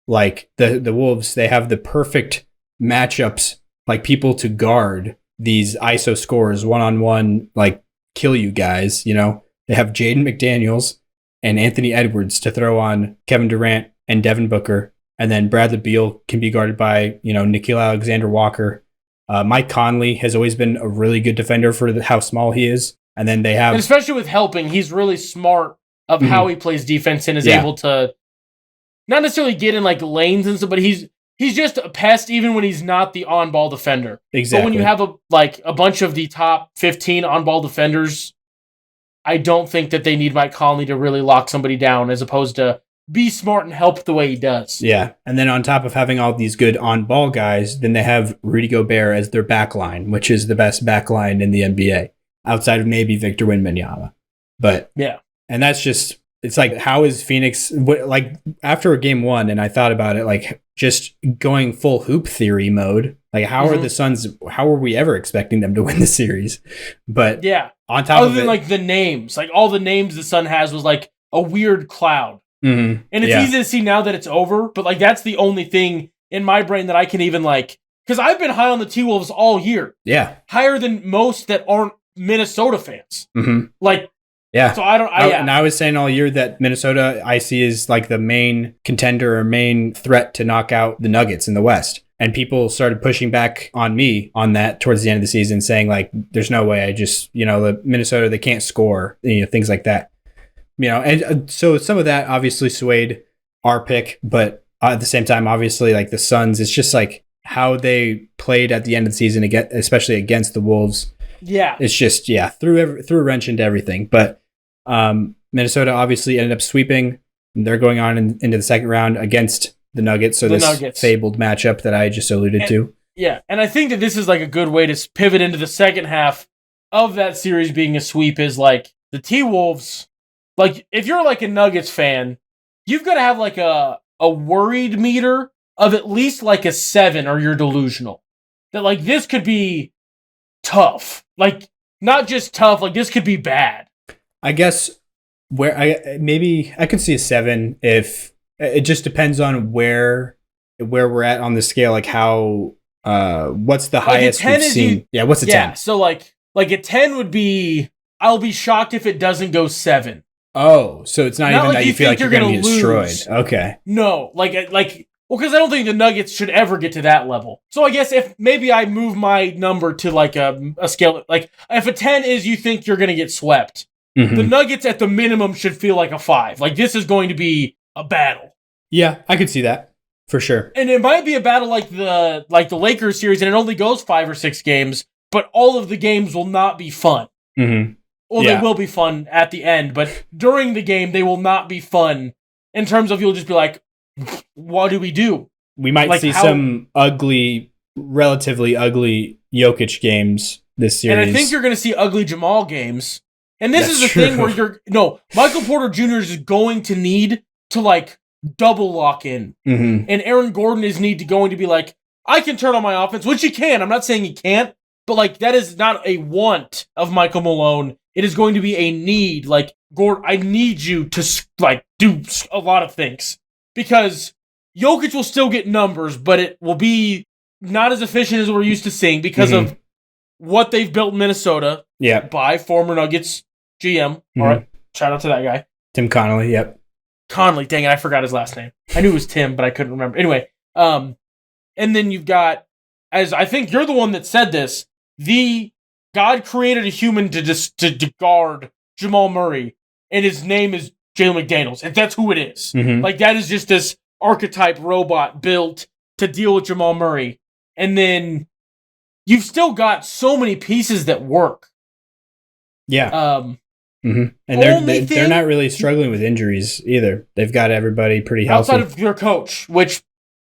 like the Wolves, they have the perfect matchups, like people to guard these ISO scorers one-on-one, like kill you guys, you know. They have Jaden McDaniels and Anthony Edwards to throw on Kevin Durant and Devin Booker. And then Bradley Beal can be guarded by, Nickeil Alexander-Walker. Mike Conley has always been a really good defender for how small he is. And then they have... And especially with helping, he's really smart of how he plays defense and is able to not necessarily get in like lanes and stuff, but he's just a pest even when he's not the on-ball defender. Exactly. But when you have a bunch of the top 15 on-ball defenders, I don't think that they need Mike Conley to really lock somebody down as opposed to be smart and help the way he does. Yeah. And then on top of having all these good on-ball guys, then they have Rudy Gobert as their back line, which is the best back line in the NBA, outside of maybe Victor Wembanyama. But yeah. And that's just, it's like, how is Phoenix, like after game one, and I thought about it, like just going full hoop theory mode, like how are the Suns, how are we ever expecting them to win the series? But yeah, on top of it, like the names, like all the names the Sun has was like a weird cloud. Mm-hmm. And it's easy to see now that it's over, but like that's the only thing in my brain that I can even like, because I've been high on the T-Wolves all year. Yeah. Higher than most that aren't Minnesota fans. Mm-hmm. Like, yeah. So and I was saying all year that Minnesota I see is like the main contender or main threat to knock out the Nuggets in the West. And people started pushing back on me on that towards the end of the season, saying like, there's no way. I just, the Minnesota, they can't score, things like that. And so some of that obviously swayed our pick, but at the same time, obviously, like the Suns, it's just like how they played at the end of the season, again, especially against the Wolves. Yeah, it's just threw a wrench into everything. But Minnesota obviously ended up sweeping. They're going on into the second round against the Nuggets. So this fabled matchup that I just alluded to. Yeah, and I think that this is like a good way to pivot into the second half of that series being a sweep. Is like the T-Wolves. Like, if you're like a Nuggets fan, you've got to have like a worried meter of at least like a 7 or you're delusional. That like this could be tough. Like, not just tough, like this could be bad. I guess where I could see a 7 if it just depends on where we're at on the scale, like how what's the highest we've seen. What's a 10? So like a 10 would be, I'll be shocked if it doesn't go 7. Oh, so it's not even that you feel like you're going to be destroyed. Okay. No, because I don't think the Nuggets should ever get to that level. So I guess if maybe I move my number to like a scale, like if a 10 is you think you're going to get swept, the Nuggets at the minimum should feel like a 5. Like this is going to be a battle. Yeah, I could see that for sure. And it might be a battle like the Lakers series, and it only goes 5 or 6 games, but all of the games will not be fun. Mm-hmm. Well, they will be fun at the end, but during the game, they will not be fun in terms of you'll just be like, what do we do? We might see some relatively ugly Jokic games this series. And I think you're going to see ugly Jamal games. And this is the thing where Michael Porter Jr. is going to need to like double lock in. Mm-hmm. And Aaron Gordon is going to be like, I can turn on my offense, which he can. I'm not saying he can't, but like that is not a want of Michael Malone. It is going to be a need. Like, Gordon, I need you to like do a lot of things because Jokic will still get numbers, but it will be not as efficient as we're used to seeing because of what they've built in Minnesota. Yeah, by former Nuggets GM. All right, shout out to that guy, Tim Connolly. Yep, Conley. Dang it, I forgot his last name. I knew it was Tim, but I couldn't remember. Anyway, and then you've got, as I think you're the one that said this, God created a human to guard Jamal Murray, and his name is Jalen McDaniels, and that's who it is. Mm-hmm. Like, that is just this archetype robot built to deal with Jamal Murray. And then you've still got so many pieces that work. Yeah. And they're not really struggling with injuries either. They've got everybody pretty healthy. Outside of their coach, which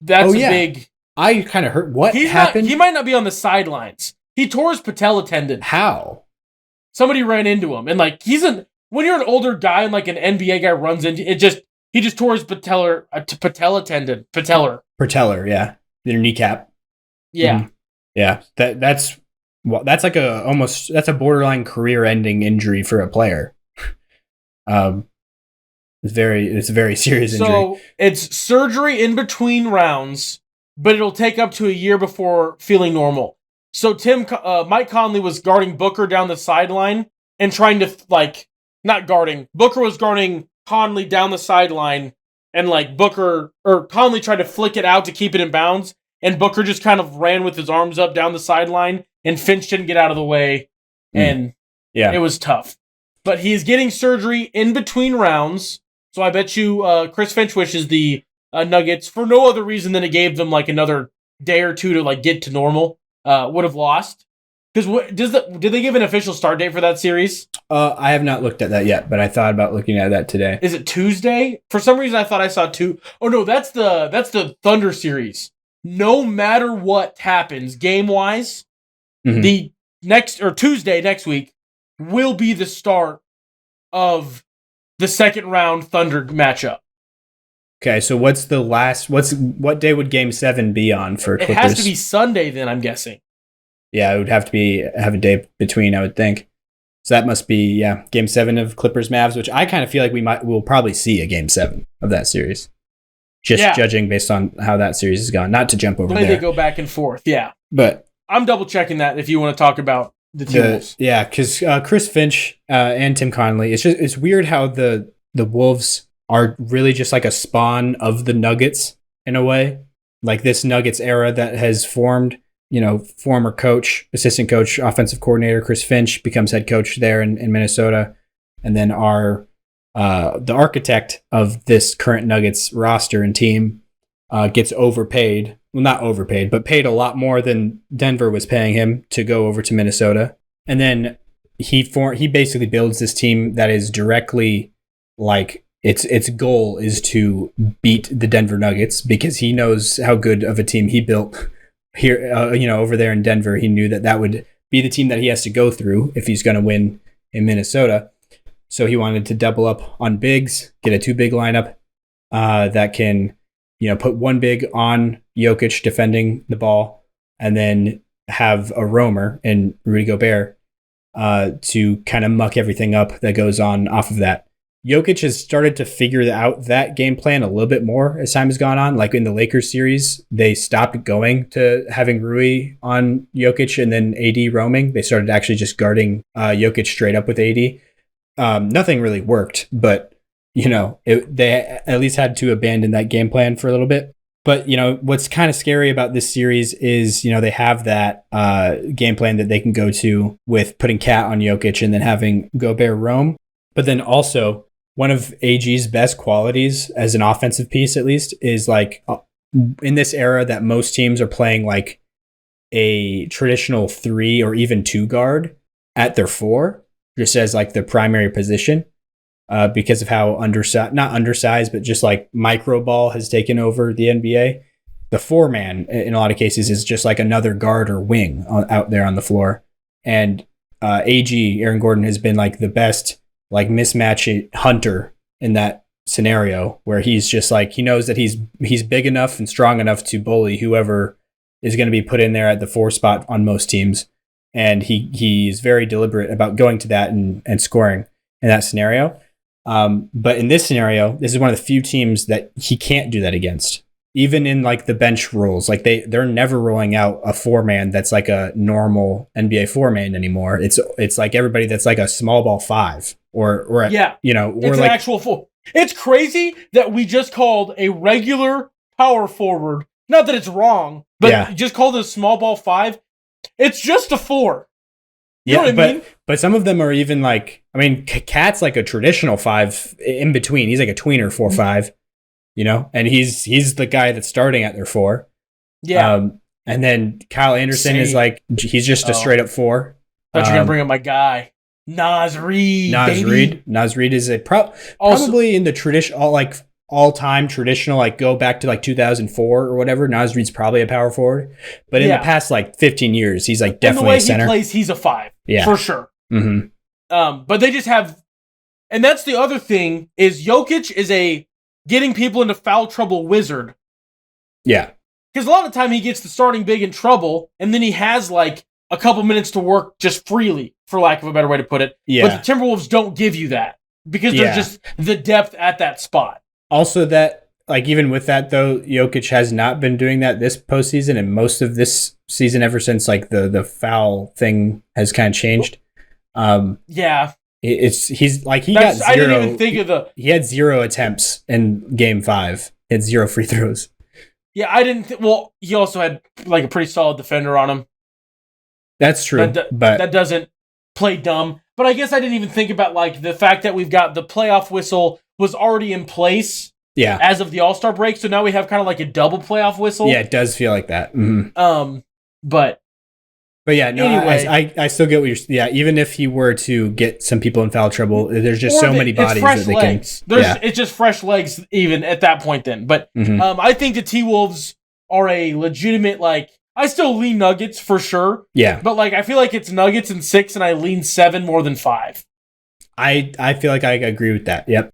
that's a big... I kind of heard what happened. He might not be on the sidelines. He tore his patella tendon. How? Somebody ran into him. And like when you're an older guy and like an NBA guy runs into he just tore his patella tendon. Patellar, yeah. Their kneecap. Yeah. Mm-hmm. Yeah. That's like that's a borderline career-ending injury for a player. It's a very serious injury. So it's surgery in between rounds, but it'll take up to a year before feeling normal. So Mike Conley was guarding Booker down the sideline and trying to not guarding. Booker was guarding Conley down the sideline and like Booker or Conley tried to flick it out to keep it in bounds, and Booker just kind of ran with his arms up down the sideline, and Finch didn't get out of the way, and it was tough. But he's getting surgery in between rounds, so I bet you Chris Finch wishes the Nuggets, for no other reason than it gave them like another day or two to like get to normal, would have lost. Because did they give an official start date for that series? I have not looked at that yet, but I thought about looking at that today. Is it Tuesday? For some reason, I thought I saw two. Oh no, that's the Thunder series. No matter what happens, game wise, the next or Tuesday next week will be the start of the second round Thunder matchup. Okay, so what day would Game 7 be on for Clippers? It has to be Sunday, then I'm guessing. Yeah, it would have to have a day between, I would think. So that must be Game 7 of Clippers Mavs, which I kind of feel like we'll probably see a Game 7 of that series. Judging based on how that series has gone. Not to jump over there. They go back and forth, yeah. But I'm double checking that if you want to talk about the Wolves. Yeah, because Chris Finch and Tim Connelly, it's weird how the Wolves are really just like a spawn of the Nuggets in a way. Like this Nuggets era that has formed. Former coach, assistant coach, offensive coordinator Chris Finch becomes head coach there in Minnesota, and then the architect of this current Nuggets roster and team gets overpaid. Well, not overpaid, but paid a lot more than Denver was paying him to go over to Minnesota. And then he basically builds this team that is directly like its goal is to beat the Denver Nuggets because he knows how good of a team he built. Here, over there in Denver, he knew that would be the team that he has to go through if he's going to win in Minnesota. So he wanted to double up on bigs, get a 2-big lineup that can, put one big on Jokic defending the ball, and then have a roamer in Rudy Gobert to kind of muck everything up that goes on off of that. Jokic has started to figure out that game plan a little bit more as time has gone on. Like in the Lakers series, they stopped going to having Rui on Jokic and then AD roaming. They started actually just guarding Jokic straight up with AD. Nothing really worked, but they at least had to abandon that game plan for a little bit. But what's kind of scary about this series is they have that game plan that they can go to with putting Cat on Jokic and then having Gobert roam. But then also, one of AG's best qualities as an offensive piece, at least, is like in this era that most teams are playing like a traditional 3 or even 2 guard at their 4, just as like the primary position, because of how not undersized, but just like micro ball has taken over the NBA. The 4-man in a lot of cases is just like another guard or wing out there on the floor. And Aaron Gordon has been like the best like mismatch hunter in that scenario where he's just like, he knows that he's big enough and strong enough to bully whoever is going to be put in there at the 4 spot on most teams. And he's very deliberate about going to that and scoring in that scenario. But in this scenario, this is one of the few teams that he can't do that against. Even in like the bench rules, like they're never rolling out a 4-man that's like a normal NBA 4-man anymore. It's like everybody that's like a small ball 5 or it's like an actual 4. It's crazy that we just called a regular power forward. Not that it's wrong, but just called it a small ball 5. It's just a 4. You know what I mean? But some of them are even like, Cat's like a traditional 5 in between. He's like a tweener 4-5. And he's the guy that's starting at their 4. Yeah. And then Kyle Anderson is like, he's just a straight up 4. Thought you were going to bring up my guy. Nas Reed. Nas Reed is probably in the all-time traditional, like go back to like 2004 or whatever. Nas Reed's probably a power forward. But in the past like 15 years, he's like definitely a center. The way he plays, he's a 5. Yeah. For sure. Mm-hmm. But they just have, and that's the other thing, is Jokic is a getting people into foul trouble wizard. Yeah. Because a lot of the time he gets the starting big in trouble, and then he has like a couple minutes to work just freely, for lack of a better way to put it. Yeah. But the Timberwolves don't give you that because there's just the depth at that spot. Also, that like even with that though, Jokic has not been doing that this postseason and most of this season ever since like the foul thing has kind of changed. Yeah. He's like he That's, got 0. I didn't even think of the. He had 0 attempts in Game 5. He had 0 free throws. Yeah, I didn't. Well, he also had like a pretty solid defender on him. That's true, but that doesn't play dumb. But I guess I didn't even think about like the fact that we've got the playoff whistle was already in place. Yeah. As of the All-Star break, so now we have kind of like a double playoff whistle. Yeah, it does feel like that. Mm-hmm. But yeah, no, anyway, I still get what you're. Yeah, even if he were to get some people in foul trouble, there's just so many bodies that they legs. can. It's just fresh legs even at that point. Then, but I think the T-Wolves are a legitimate like. I still lean Nuggets for sure. Yeah, but like I feel like it's Nuggets in 6, and I lean 7 more than 5. I feel like I agree with that. Yep.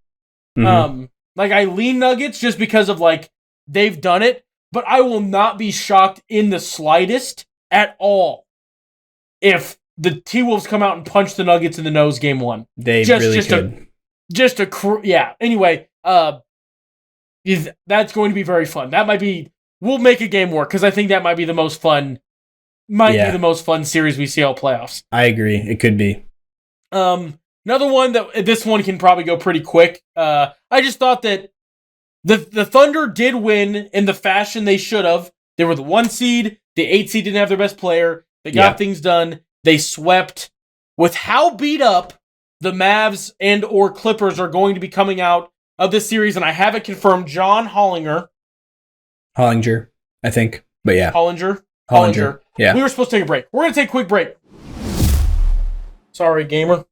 Like I lean Nuggets just because of like they've done it, but I will not be shocked in the slightest at all if the T-Wolves come out and punch the Nuggets in the nose game 1. They really could. Anyway, that's going to be very fun. That might be. We'll make a game work because I think that might be the most fun. Be the most fun series we see all playoffs. I agree. It could be. Another one that this one can probably go pretty quick. I just thought that the Thunder did win in the fashion they should have. They were the 1 seed. The 8 seed didn't have their best player. They got things done. They swept. With how beat up the Mavs and or Clippers are going to be coming out of this series, and I have it confirmed, John Hollinger, I think. But yeah. Hollinger. Yeah. We were supposed to take a break. We're going to take a quick break. Sorry, gamer.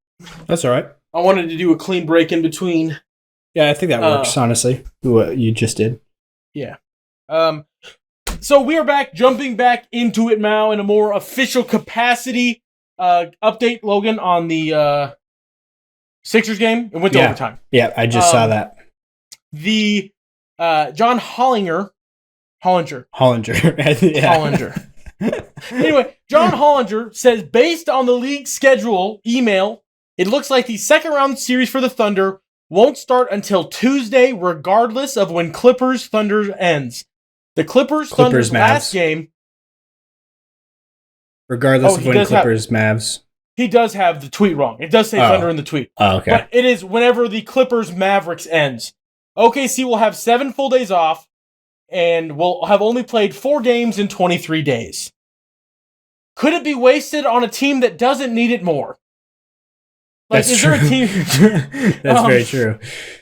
That's all right. I wanted to do a clean break in between. Yeah, I think that works, honestly, what you just did. Yeah. So we are back, jumping back into it now in a more official capacity. Update, Logan, on the Sixers game. It went to overtime. Yeah, I just saw that. The John Hollinger. Hollinger. Anyway, John Hollinger says, based on the league schedule email, it looks like the second round series for the Thunder won't start until Tuesday, regardless of when Clippers-Thunder ends. The Clippers-Thunder's last game... Regardless of when Clippers-Mavs... He does have the tweet wrong. It does say Thunder in the tweet. Oh, okay. But it is whenever the Clippers-Mavericks ends. OKC will have 7 full days off, and will have only played 4 games in 23 days. Could it be wasted on a team that doesn't need it more? Like, That's true. There a team? That's very true.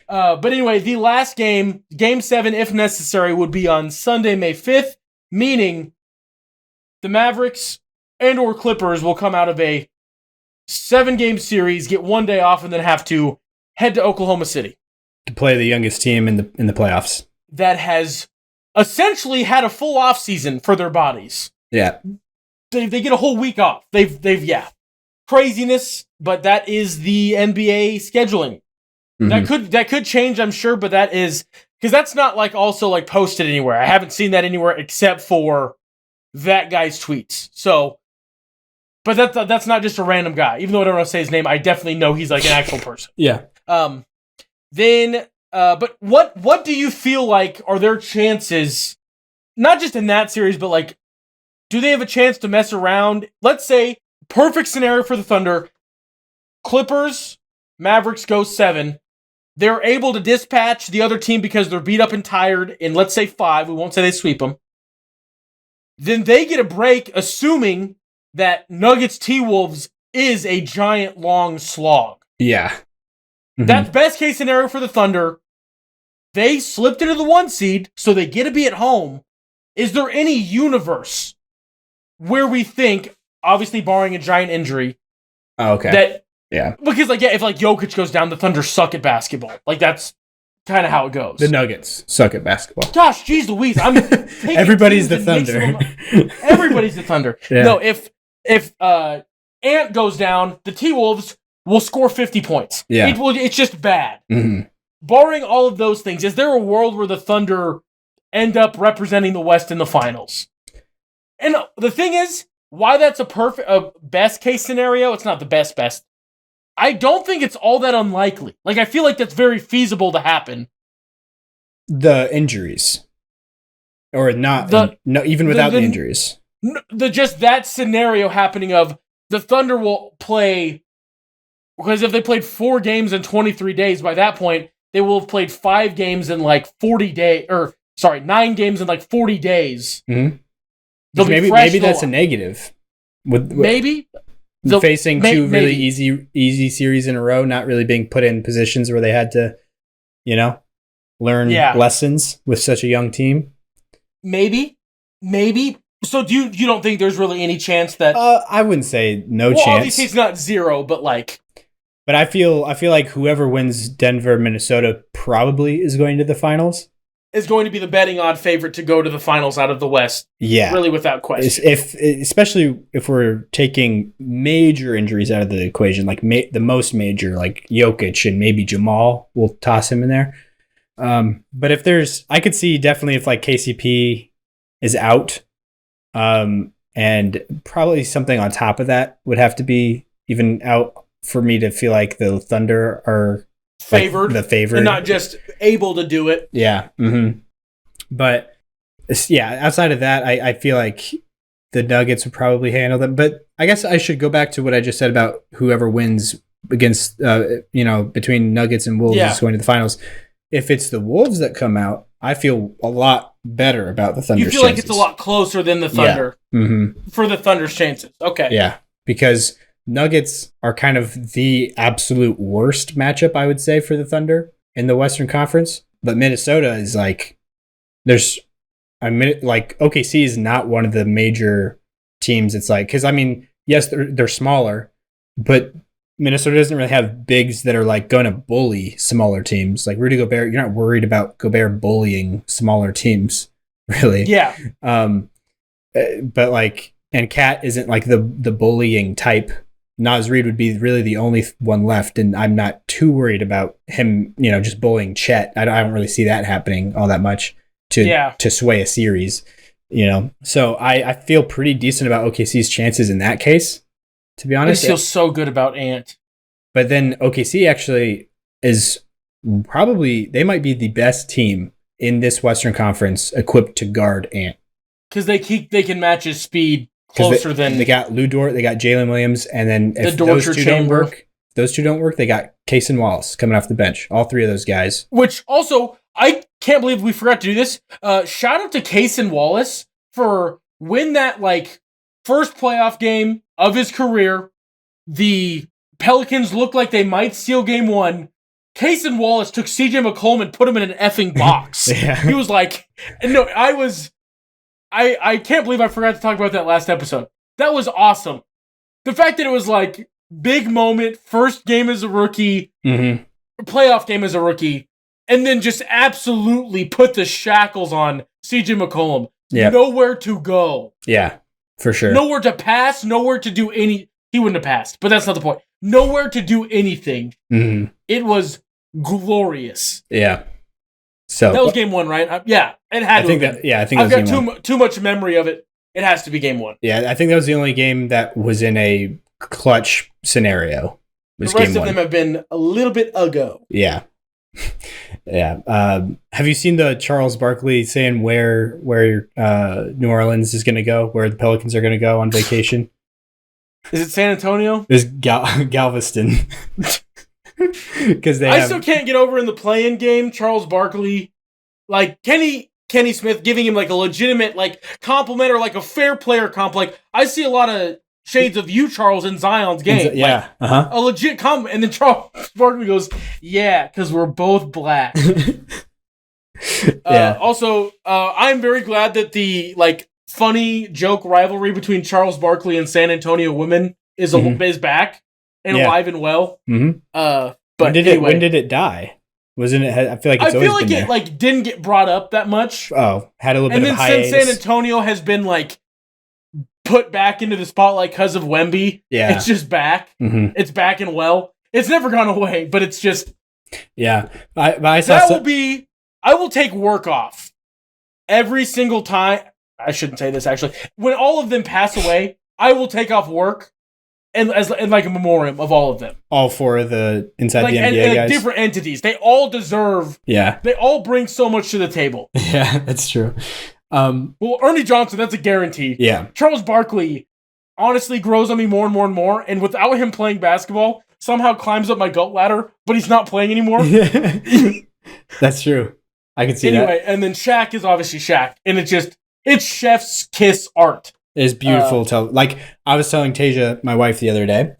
But anyway, the last game, Game 7, if necessary, would be on Sunday, May 5th, meaning the Mavericks and or Clippers will come out of a 7-game series, get 1 day off, and then have to head to Oklahoma City to play the youngest team in the playoffs. That has essentially had a full off season for their bodies. Yeah. They get a whole week off. They've craziness, but that is the NBA scheduling. That could change, I'm sure, but that is because that's not like also like posted anywhere. I haven't seen that anywhere except for that guy's tweets. So, but that's not just a random guy. Even though I don't want to say his name, I definitely know he's like an actual person. Yeah. But what do you feel like are their chances, not just in that series, but like, do they have a chance to mess around? Let's say, perfect scenario for the Thunder, Clippers, Mavericks go 7. They're able to dispatch the other team because they're beat up and tired in, let's say, 5. We won't say they sweep them. Then they get a break, assuming that Nuggets T-Wolves is a giant long slog. Yeah. That's best case scenario for the Thunder. They slipped into the 1 seed, so they get to be at home. Is there any universe where we think, obviously barring a giant injury, because if like Jokic goes down, the Thunder suck at basketball. Like that's kind of how it goes. The Nuggets suck at basketball. Gosh, geez Louise, everybody's the Thunder. Everybody's the Thunder. Yeah. No, if Ant goes down, the T-Wolves will score 50 points. Yeah. It's just bad. Barring all of those things, is there a world where the Thunder end up representing the West in the finals? And the thing is, why that's a best case scenario, it's not the best. I don't think it's all that unlikely. Like, I feel like that's very feasible to happen. The injuries. Or not, even without the injuries. Just that scenario happening of the Thunder will play Because if they played 4 games in 23 days, by that point, they will have played 5 games in like 40 days, 9 games in like 40 days. Mm-hmm. Maybe that's a negative. Maybe facing two really easy series in a row, not really being put in positions where they had to, learn lessons with such a young team. Maybe. So do you don't think there's really any chance that? I wouldn't say no chance. Obviously it's not 0, but like. But I feel like whoever wins Denver, Minnesota probably is going to the finals. Is going to be the betting odd favorite to go to the finals out of the West. Yeah. Really without question. Especially if we're taking major injuries out of the equation, like the most major, like Jokic and maybe Jamal, we'll toss him in there. But I could see definitely if like KCP is out, and probably something on top of that would have to be even out for me to feel like the Thunder are favored, the favorite, and not just able to do it. Yeah. Mm-hmm. But outside of that, I feel like the Nuggets would probably handle them. But I guess I should go back to what I just said about whoever wins against, between Nuggets and Wolves is going to the finals. If it's the Wolves that come out, I feel a lot better about the Thunder's chances. You feel like it's a lot closer than the Thunder for the Thunder's chances. Okay. Yeah, because Nuggets are kind of the absolute worst matchup, I would say, for the Thunder in the Western Conference. But Minnesota is like, OKC is not one of the major teams. It's like, because I mean, yes, they're smaller, but Minnesota doesn't really have bigs that are like going to bully smaller teams. Like Rudy Gobert, you're not worried about Gobert bullying smaller teams, really. Yeah. But like, and Cat isn't like the bullying type. Naz Reid would be really the only one left, and I'm not too worried about him, just bullying Chet. I don't really see that happening all that much to sway a series, So I feel pretty decent about OKC's chances in that case, to be honest. I feel so good about Ant. But then OKC actually is probably, they might be the best team in this Western Conference equipped to guard Ant. Because they can match his speed closer than... They got Lou Dort, they got Jalen Williams, and then if those two don't work, they got Case and Wallace coming off the bench. All 3 of those guys. Which also, I can't believe we forgot to do this. Shout out to Case and Wallace for when that first playoff game of his career, the Pelicans looked like they might steal game 1. Case and Wallace took CJ McCollum and put him in an effing box. He was like, no, I can't believe I forgot to talk about that last episode. That was awesome. The fact that it was like big moment, first game as a rookie, playoff game as a rookie, and then just absolutely put the shackles on CJ McCollum. Yep. Nowhere to go. Yeah, for sure. Nowhere to pass, nowhere to do any... He wouldn't have passed, but that's not the point. Nowhere to do anything. Mm-hmm. It was glorious. Yeah. So that was game 1, right? It had to be. I think I've got too much memory of it. It has to be game 1. Yeah, I think that was the only game that was in a clutch scenario. The rest of them have been a little bit ago. Yeah. Yeah. Have you seen the Charles Barkley saying where New Orleans is going to go, where the Pelicans are going to go on vacation? Is it San Antonio? It's Galveston. Because I still can't get over in the play-in game, Charles Barkley, Kenny Smith giving him a legitimate compliment or a fair player comp. I see a lot of shades of you, Charles, in Zion's game. Yeah, a legit compliment, and then Charles Barkley goes, "Yeah, because we're both black." Also, I'm very glad that the funny joke rivalry between Charles Barkley and San Antonio women is back. And alive and well. Mm-hmm. But when did it die? Wasn't it? I feel like it's always been there. It didn't get brought up that much. Oh, had a little bit of hiatus. And then since San Antonio has been put back into the spotlight because of Wemby, it's just back. Mm-hmm. It's back and well. It's never gone away, but it's just I will take work off every single time. I shouldn't say this actually. When all of them pass away, I will take off work. And as a memoriam of all of them. All 4 of the inside the NBA guys. Different entities. They all deserve... Yeah. They all bring so much to the table. Yeah, that's true. Well, Ernie Johnson, that's a guarantee. Yeah. Charles Barkley honestly grows on me more and more and more. And without him playing basketball, somehow climbs up my GOAT ladder, but he's not playing anymore. That's true. I can see that. Anyway, and then Shaq is obviously Shaq, and it's chef's kiss art. It's beautiful. Like I was telling Tasia, my wife, the other day,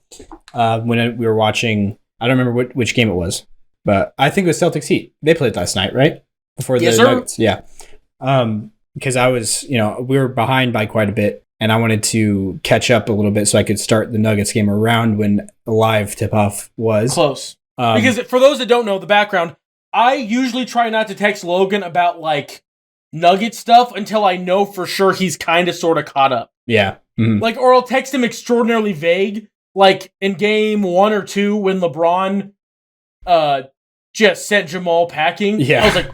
when we were watching. I don't remember which game it was, but I think it was Celtics Heat. They played last night, right? Before the Nuggets. Yeah. Because I was, we were behind by quite a bit, and I wanted to catch up a little bit so I could start the Nuggets game around when the live tip-off was. Close. Because for those that don't know the background, I usually try not to text Logan about, like, Nugget stuff until I know for sure he's kind of sort of caught up. Yeah. Mm-hmm. Like, or I'll text him extraordinarily vague, like in game 1 or 2 when LeBron just sent Jamal packing. Yeah. I was like,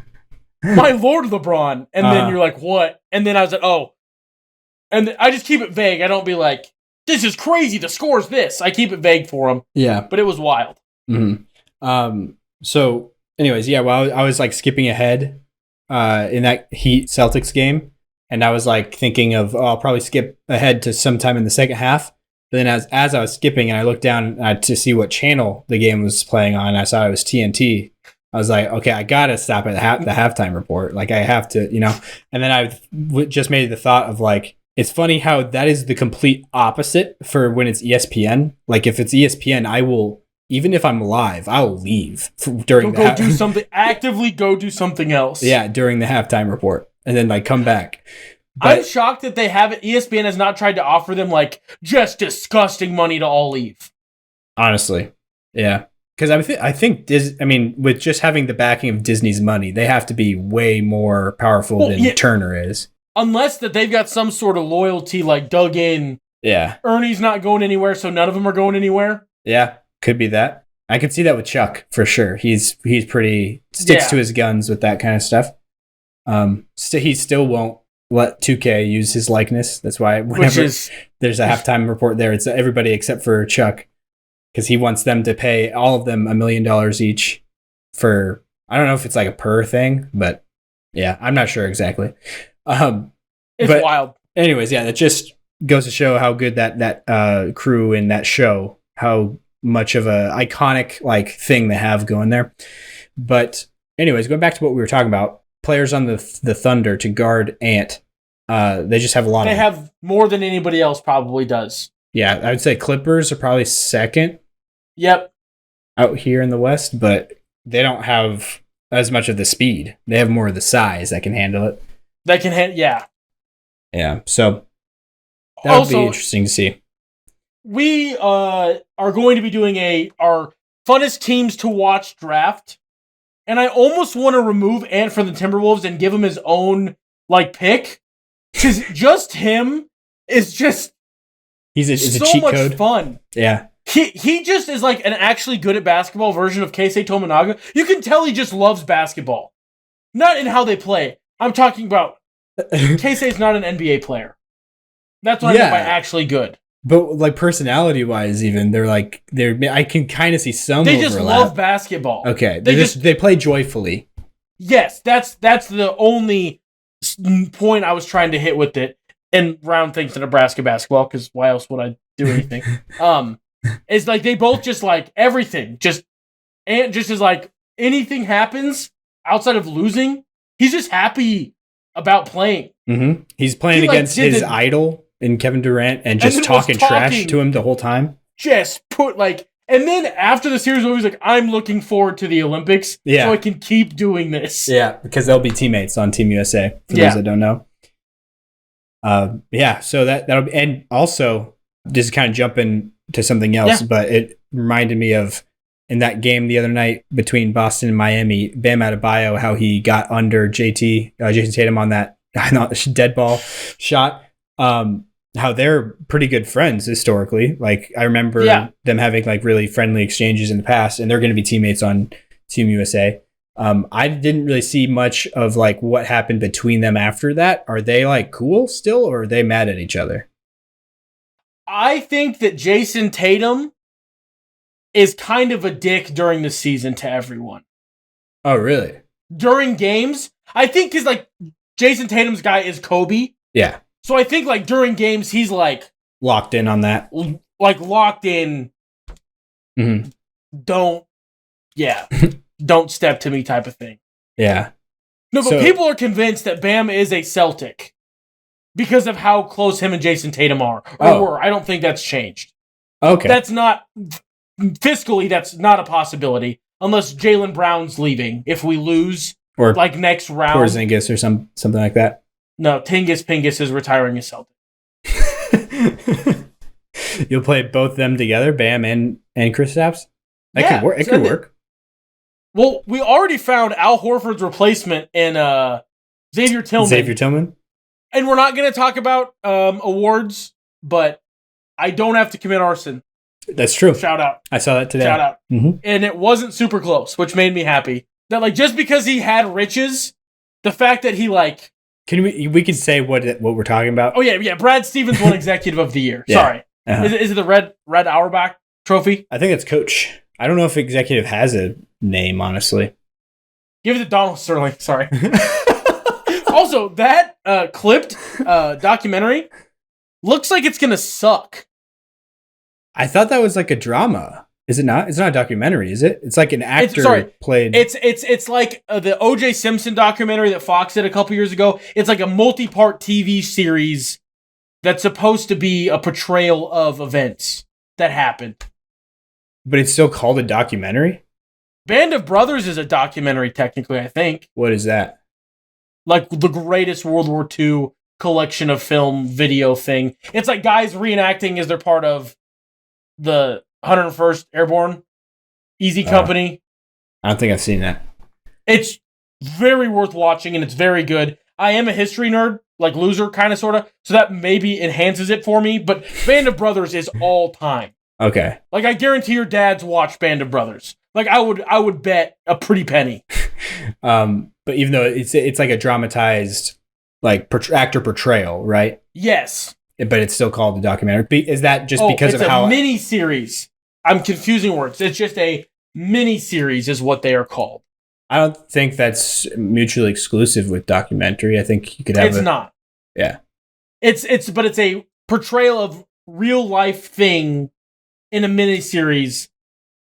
my lord, LeBron. And then you're like, what? And then I was like, oh. And I just keep it vague. I don't be like, this is crazy. The score's this. I keep it vague for him. Yeah. But it was wild. Mm-hmm. So, anyways, yeah, well, I was like skipping ahead in that Heat Celtics game. And I was like thinking of, I'll probably skip ahead to sometime in the second half. But then as I was skipping and I looked down to see what channel the game was playing on, I saw it was TNT. I was like, okay, I got to stop at the halftime report. Like, I have to, And then I just made the thought of, like, it's funny how that is the complete opposite for when it's ESPN. Like, if it's ESPN, I will, even if I'm live, I'll leave during go do something. Actively go do something else. Yeah, during the halftime report. And then, like, come back. But I'm shocked that they haven't. ESPN has not tried to offer them, like, just disgusting money to all leave. Honestly. Yeah. Because I think with just having the backing of Disney's money, they have to be way more powerful than Turner is. Unless that they've got some sort of loyalty, like dug in. Yeah. Ernie's not going anywhere, so none of them are going anywhere. Yeah, could be that. I could see that with Chuck for sure. He's pretty sticks to his guns with that kind of stuff. He still won't let 2K use his likeness. That's why whenever there's a halftime report there, it's everybody except for Chuck. Because he wants them to pay all of them $1 million each for, I don't know if it's like a per thing, but yeah, I'm not sure exactly. It's wild. Anyways, yeah, that just goes to show how good that crew in that show, how much of a iconic like thing they have going there. But anyways, going back to what we were talking about, players on the Thunder to guard Ant, they just have a lot. They have more than anybody else probably does. Yeah, I would say Clippers are probably second. Yep. Out here in the West, but they don't have as much of the speed. They have more of the size that can handle it. Yeah. Yeah, so that would be interesting to see. We are going to be doing our funnest teams to watch draft, and I almost want to remove Ant from the Timberwolves and give him his own like pick, because just him is just it's so a cheat much code. Fun. Yeah. He just is like an actually good at basketball version of Keisei Tominaga. You can tell he just loves basketball. Not in how they play. I'm talking about Keisei's not an NBA player. That's what I mean by actually good. But like personality-wise even, I can kind of see some They overlap. just love basketball. Okay. They play joyfully. Yes, that's the only point I was trying to hit with it and round things to Nebraska basketball, because why else would I do anything? It's like they both just like everything. Ant just is like anything happens outside of losing, he's just happy about playing. Mm-hmm. He's playing against his idol in Kevin Durant and just talking trash to him the whole time. And then after the series, he's like, I'm looking forward to the Olympics so I can keep doing this. Yeah, because they'll be teammates on Team USA, for those that don't know. So that'll be, and also, this is kind of jumping to something else, but it reminded me of in that game the other night between Boston and Miami, Bam Adebayo, how he got under Jason Tatum on that dead ball shot. How they're pretty good friends historically. Like I remember them having like really friendly exchanges in the past, and they're going to be teammates on Team USA. I didn't really see much of like what happened between them after that. Are they like cool still, or are they mad at each other? I think that Jason Tatum is kind of a dick during the season to everyone. Oh, really? During games, I think because like Jason Tatum's guy is Kobe. Yeah. So I think like during games he's like locked in on that. Like locked in. Mm-hmm. don't step to me type of thing. Yeah. No, but people are convinced that Bam is a Celtic because of how close him and Jason Tatum are. Or were. I don't think that's changed. Okay. That's not... Fiscally, that's not a possibility. Unless Jaylen Brown's leaving. If we lose, or like next round... Porzingis or something like that. No, Pingus is retiring as Celtic. You'll play both them together, Bam and Kristaps? That could work. It could work. Well, we already found Al Horford's replacement in Xavier Tillman. And we're not going to talk about awards, but I don't have to commit arson. That's true. Shout out. I saw that today. Shout out. Mm-hmm. And it wasn't super close, which made me happy. That like just because he had riches, the fact that he like... Can we can say what we're talking about? Oh, yeah. Brad Stevens won Executive of the Year. Yeah. Sorry. Uh-huh. Is it the Red Auerbach trophy? I think it's Coach. I don't know if Executive has a name, honestly. Give it to Donald Sterling. Sorry. Also, that clipped documentary looks like it's going to suck. I thought that was like a drama. Is it not? It's not a documentary, is it? It's like an actor played. It's like the O.J. Simpson documentary that Fox did a couple years ago. It's like a multi-part TV series that's supposed to be a portrayal of events that happened. But it's still called a documentary? Band of Brothers is a documentary, technically, I think. What is that? Like the greatest World War II collection of film video thing. It's like guys reenacting as they're part of the 101st Airborne Easy Company. I don't think I've seen that. It's very worth watching, and it's very good. I am a history nerd, like loser, kind of, sort of, so that maybe enhances it for me, but Band of Brothers is all time. Okay. Like, I guarantee your dad's watched Band of Brothers. Like, I would bet a pretty penny. But even though it's like a dramatized, like, actor portrayal, right? Yes. But it's still called a documentary. Is that just because of how... it's a mini-series. I'm confusing words. It's just a mini-series is what they are called. I don't think that's mutually exclusive with documentary. I think you could have It's not. Yeah. It's a portrayal of real-life thing in a mini-series,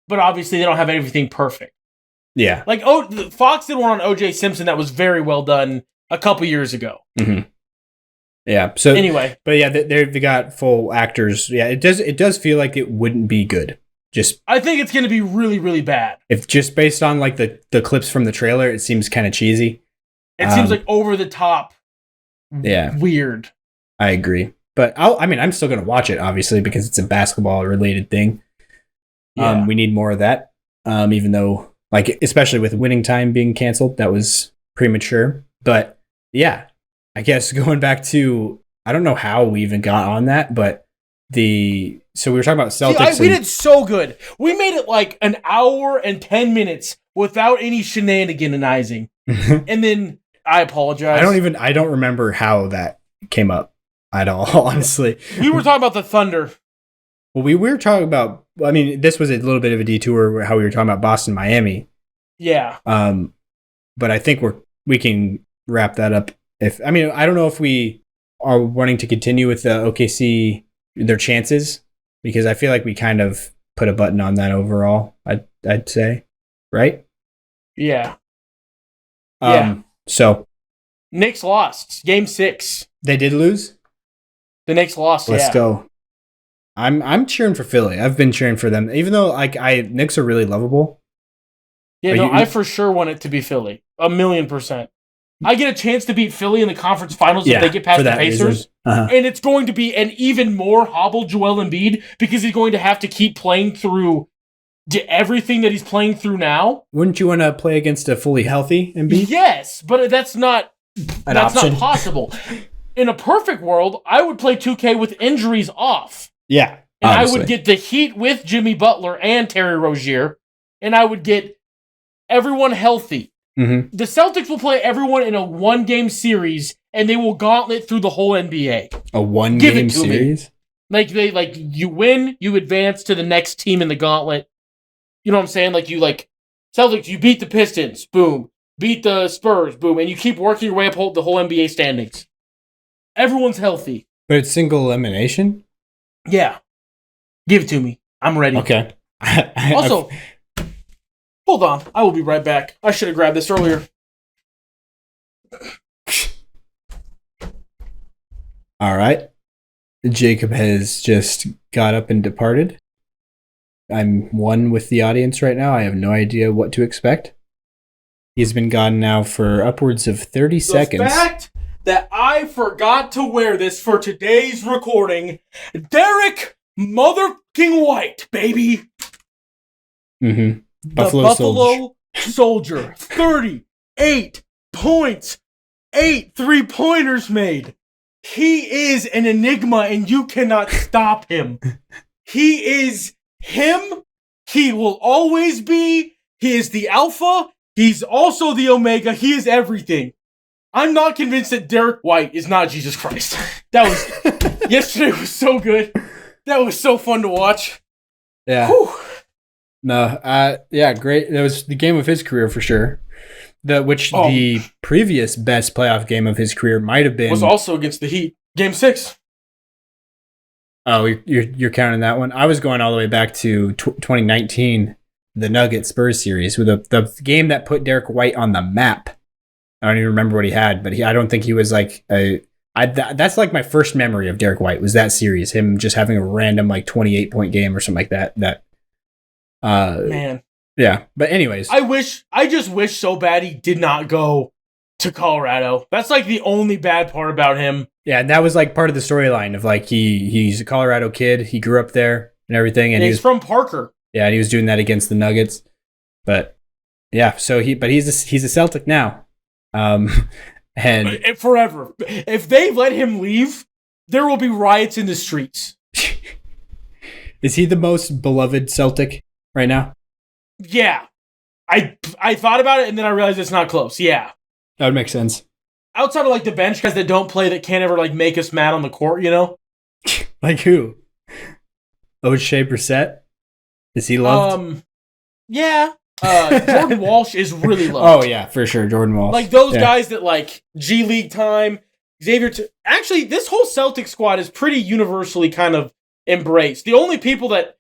but obviously they don't have everything perfect. Yeah. Like, Fox did one on O.J. Simpson that was very well done a couple years ago. Mm-hmm. Yeah. So anyway, but yeah, they got full actors. Yeah, it does feel like it wouldn't be good. I think it's going to be really, really bad. If just based on like the clips from the trailer, it seems kind of cheesy. It seems like over the top. Yeah. Weird. I agree, but I'm still going to watch it obviously because it's a basketball related thing. Yeah. We need more of that. Even though like especially with Winning Time being canceled, that was premature. But yeah. I guess going back to, I don't know how we even got on that, but so we were talking about Celtics. We did so good. We made it like an hour and 10 minutes without any shenaniganizing. And then I apologize. I don't remember how that came up at all, honestly. We were talking about the Thunder. Well, we were talking about, this was a little bit of a detour how we were talking about Boston, Miami. Yeah. But I think we can wrap that up. I don't know if we are wanting to continue with the OKC, their chances, because I feel like we kind of put a button on that overall, I'd say. Right? Yeah. So. Knicks lost. Game 6. They did lose? The Knicks lost, Let's go. I'm cheering for Philly. I've been cheering for them. Even though Knicks are really lovable. Yeah, I for sure want it to be Philly. 1,000,000%. I get a chance to beat Philly in the conference finals if they get past the Pacers. Uh-huh. And it's going to be an even more hobbled Joel Embiid because he's going to have to keep playing through everything that he's playing through now. Wouldn't you want to play against a fully healthy Embiid? Yes, but that's not not possible. In a perfect world, I would play 2K with injuries off. Yeah. And honestly. I would get the Heat with Jimmy Butler and Terry Rozier, and I would get everyone healthy. Mm-hmm. The Celtics will play everyone in a one-game series, and they will gauntlet through the whole NBA. A one-game series? You win, you advance to the next team in the gauntlet. You know what I'm saying? Celtics, you beat the Pistons, boom. Beat the Spurs, boom. And you keep working your way up the whole NBA standings. Everyone's healthy. But it's single elimination? Yeah. Give it to me. I'm ready. Okay. Also, Hold on. I will be right back. I should have grabbed this earlier. All right. Jacob has just got up and departed. I'm one with the audience right now. I have no idea what to expect. He's been gone now for upwards of 30 seconds. The fact that I forgot to wear this for today's recording, Derek Motherfucking White, baby. Mm-hmm. Buffalo Soldier. 38 points. 8 3-pointers made. He is an enigma, and you cannot stop him. He is him. He will always be. He is the alpha. He's also the omega. He is everything. I'm not convinced that Derek White is not Jesus Christ. Yesterday was so good. That was so fun to watch. Yeah. Whew. No, yeah, great. That was the game of his career for sure. The previous best playoff game of his career might have been was also against the Heat, Game 6. Oh, you're counting that one. I was going all the way back to 2019, the Nuggets Spurs series, with the game that put Derek White on the map. I don't even remember what he had, but I don't think he was like that's like my first memory of Derek White was that series, him just having a random like 28-point game or something like that. Man. Yeah, but anyways. I just wish so bad he did not go to Colorado. That's like the only bad part about him. Yeah, and that was like part of the storyline of like he's a Colorado kid. He grew up there and everything. And he's from Parker. Yeah, and he was doing that against the Nuggets. But yeah, so he's a Celtic now. And forever. If they let him leave, there will be riots in the streets. Is he the most beloved Celtic right now? Yeah. I thought about it and then I realized it's not close. Yeah. That would make sense. Outside of like the bench guys that don't play that can't ever like make us mad on the court, you know? Like who? O'Shea Brissett? Is he loved? Yeah. Jordan Walsh is really loved. Oh yeah, for sure. Jordan Walsh. Like those guys that like G League time, actually this whole Celtic squad is pretty universally kind of embraced. The only people that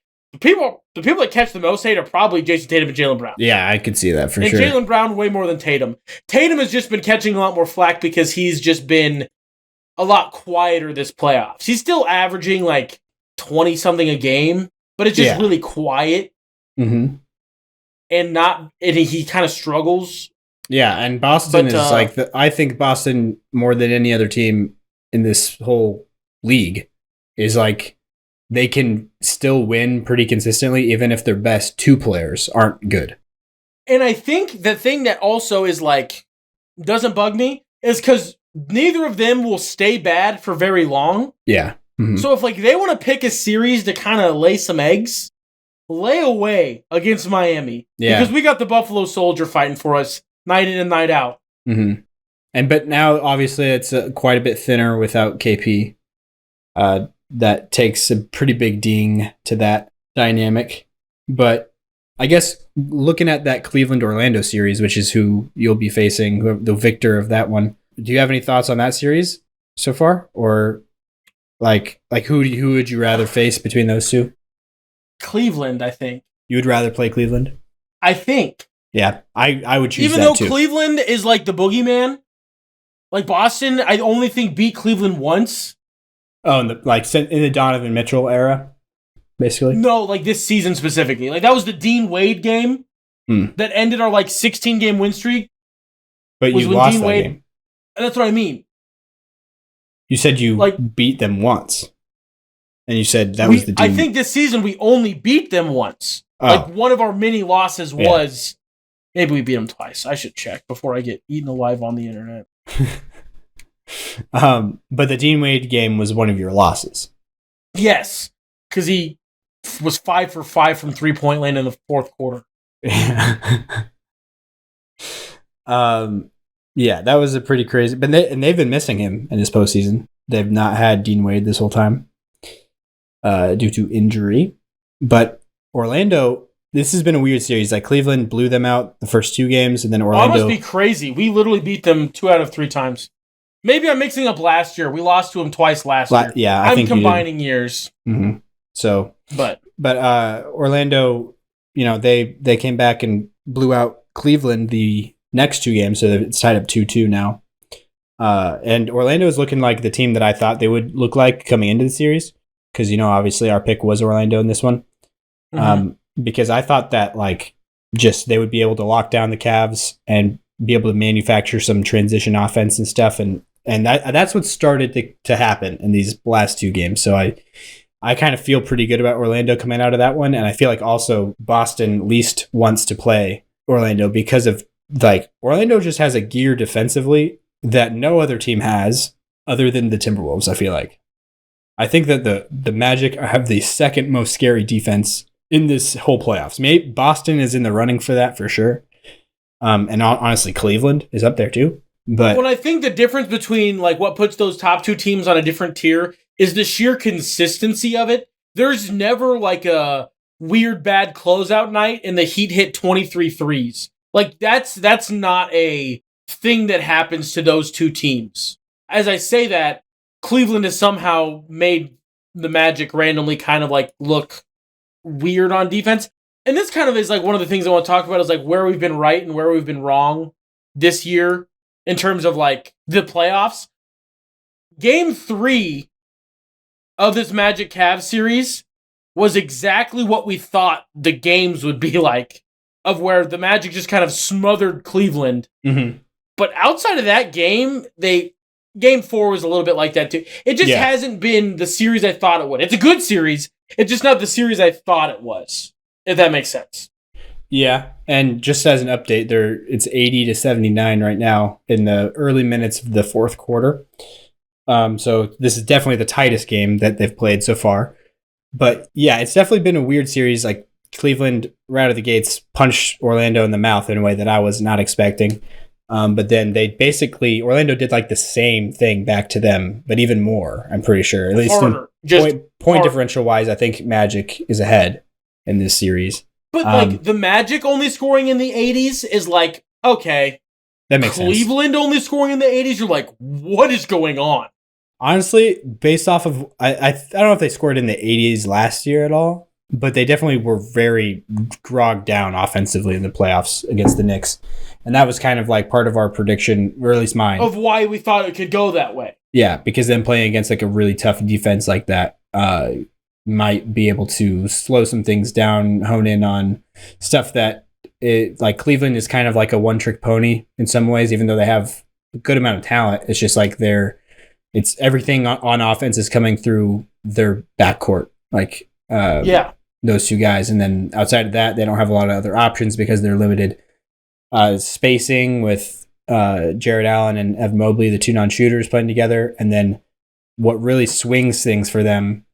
catch the most hate are probably Jason Tatum and Jaylen Brown. Yeah, I could see that for sure. And Jaylen Brown way more than Tatum. Tatum has just been catching a lot more flack because he's just been a lot quieter this playoffs. He's still averaging like 20-something a game, but it's just really quiet. Mm-hmm. And he kind of struggles. Yeah, and Boston is like, I think Boston, more than any other team in this whole league, is like, they can still win pretty consistently, even if their best two players aren't good. And I think the thing that also is like, doesn't bug me, is because neither of them will stay bad for very long. Yeah. Mm-hmm. So if like they want to pick a series to kind of lay some eggs, lay away against Miami. Yeah. Because we got the Buffalo Soldier fighting for us night in and night out. Mm-hmm. But now, obviously, it's quite a bit thinner without KP. That takes a pretty big ding to that dynamic. But I guess looking at that Cleveland-Orlando series, which is who you'll be facing, the victor of that one, do you have any thoughts on that series so far? Or like who would you rather face between those two? Cleveland, I think. You would rather play Cleveland? I think. Yeah, I would choose even that though too. Cleveland is like the boogeyman, like Boston, I only think beat Cleveland once. Oh, in the Donovan Mitchell era, basically? No, like this season specifically. Like that was the Dean Wade game that ended our like 16-game win streak. But you lost that game. And that's what I mean. You said you beat them once. And you said that was the Dean. I think this season we only beat them once. Oh. Like one of our mini losses was... Maybe we beat them twice. I should check before I get eaten alive on the internet. But the Dean Wade game was one of your losses. Yes, because he was 5 for 5 from 3-point land in the fourth quarter. Yeah, that was a pretty crazy. But they've been missing him in this postseason. They've not had Dean Wade this whole time due to injury. But Orlando, this has been a weird series. Like Cleveland blew them out the first two games, and then Orlando. That must be crazy. We literally beat them 2 out of 3 times. Maybe I'm mixing up last year. We lost to them twice last year. Yeah, I'm combining years. Mm-hmm. So, but Orlando, they came back and blew out Cleveland the next 2 games, so it's tied up 2-2 now. And Orlando is looking like the team that I thought they would look like coming into the series, because obviously our pick was Orlando in this one. Because I thought that just they would be able to lock down the Cavs and be able to manufacture some transition offense and stuff, and that's what started to happen in these last 2 games. So I kind of feel pretty good about Orlando coming out of that one, and I feel like also Boston least wants to play Orlando because of Orlando just has a gear defensively that no other team has other than the Timberwolves. I think that the Magic have the second most scary defense in this whole playoffs. Maybe Boston is in the running for that for sure. And honestly, Cleveland is up there too. But I think the difference between what puts those top 2 teams on a different tier is the sheer consistency of it. There's never a weird bad closeout night and the Heat hit 23 threes. That's not a thing that happens to those 2 teams. As I say that, Cleveland has somehow made the Magic randomly kind of look weird on defense. And this kind of is one of the things I want to talk about is where we've been right and where we've been wrong this year in terms of the playoffs. Game 3 of this Magic Cavs series was exactly what we thought the games would be of where the Magic just kind of smothered Cleveland. Mm-hmm. But outside of that game, Game 4 was a little bit like that too. It just hasn't been the series I thought it would. It's a good series. It's just not the series I thought it was, if that makes sense. Yeah, and just as an update, it's 80-79 right now in the early minutes of the 4th quarter. So this is definitely the tightest game that they've played so far. But yeah, it's definitely been a weird series. Cleveland, right out of the gates, punched Orlando in the mouth in a way that I was not expecting. But then Orlando did the same thing back to them, but even more, I'm pretty sure. At least harder. Point differential wise, I think Magic is ahead in this series. But the Magic only scoring in the 80s is okay. That makes sense. Cleveland only scoring in the 80s, you're what is going on? Honestly, based off of I don't know if they scored in the 80s last year at all, but they definitely were very grogged down offensively in the playoffs against the Knicks. And that was kind of part of our prediction, or at least mine, of why we thought it could go that way. Yeah, because then playing against a really tough defense like that might be able to slow some things down, hone in on stuff that Cleveland is kind of like a one-trick pony in some ways, even though they have a good amount of talent. It's just it's everything on offense is coming through their backcourt. Those 2 guys. And then outside of that, they don't have a lot of other options because they're limited spacing with Jared Allen and Evan Mobley, the 2 non-shooters playing together. And then what really swings things for them,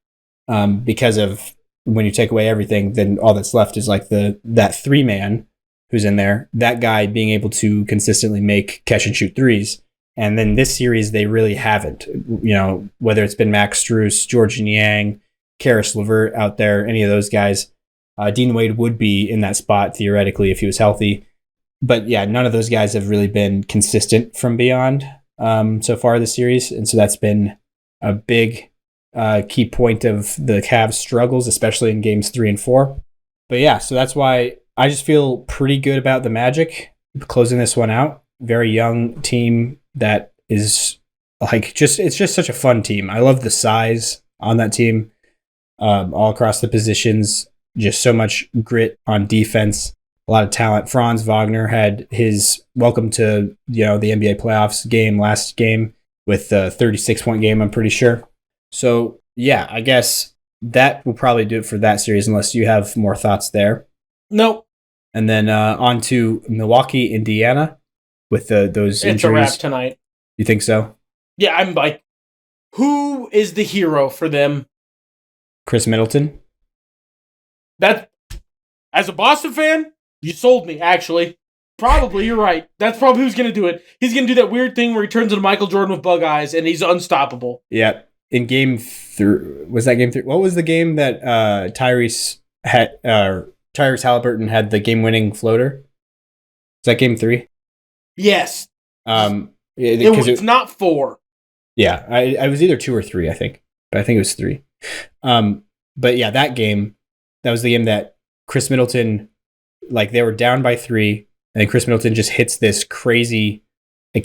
because of when you take away everything, then all that's left is that 3-man who's in there, that guy being able to consistently make catch and shoot threes. And then this series, they really haven't, whether it's been Max Strus, George Niang, Karis LeVert out there, any of those guys. Dean Wade would be in that spot theoretically if he was healthy. But yeah, none of those guys have really been consistent from beyond so far this series. And so that's been a big key point of the Cavs' struggles, especially in games 3 and 4. But yeah, so that's why I just feel pretty good about the Magic closing this one out. Very young team that is it's just such a fun team. I love the size on that team, all across the positions, just so much grit on defense. A lot of talent. Franz Wagner had his welcome to the NBA playoffs last game with a 36-point game, I'm pretty sure. So yeah, I guess that will probably do it for that series, unless you have more thoughts there. Nope. And then on to Milwaukee, Indiana, with those injuries. It's a wrap tonight. You think so? Yeah, I'm who is the hero for them? Chris Middleton. That, as a Boston fan, you sold me, actually. Probably, you're right. That's probably who's going to do it. He's going to do that weird thing where he turns into Michael Jordan with bug eyes, and he's unstoppable. Yeah. In game 3, was that game 3? What was the game that Tyrese Halliburton had the game-winning floater? Was that game 3? Yes. It's not 4. Yeah, I was either 2 or 3, I think. But I think it was 3. But yeah, that was the game that Chris Middleton they were down by 3, and then Chris Middleton just hits this crazy,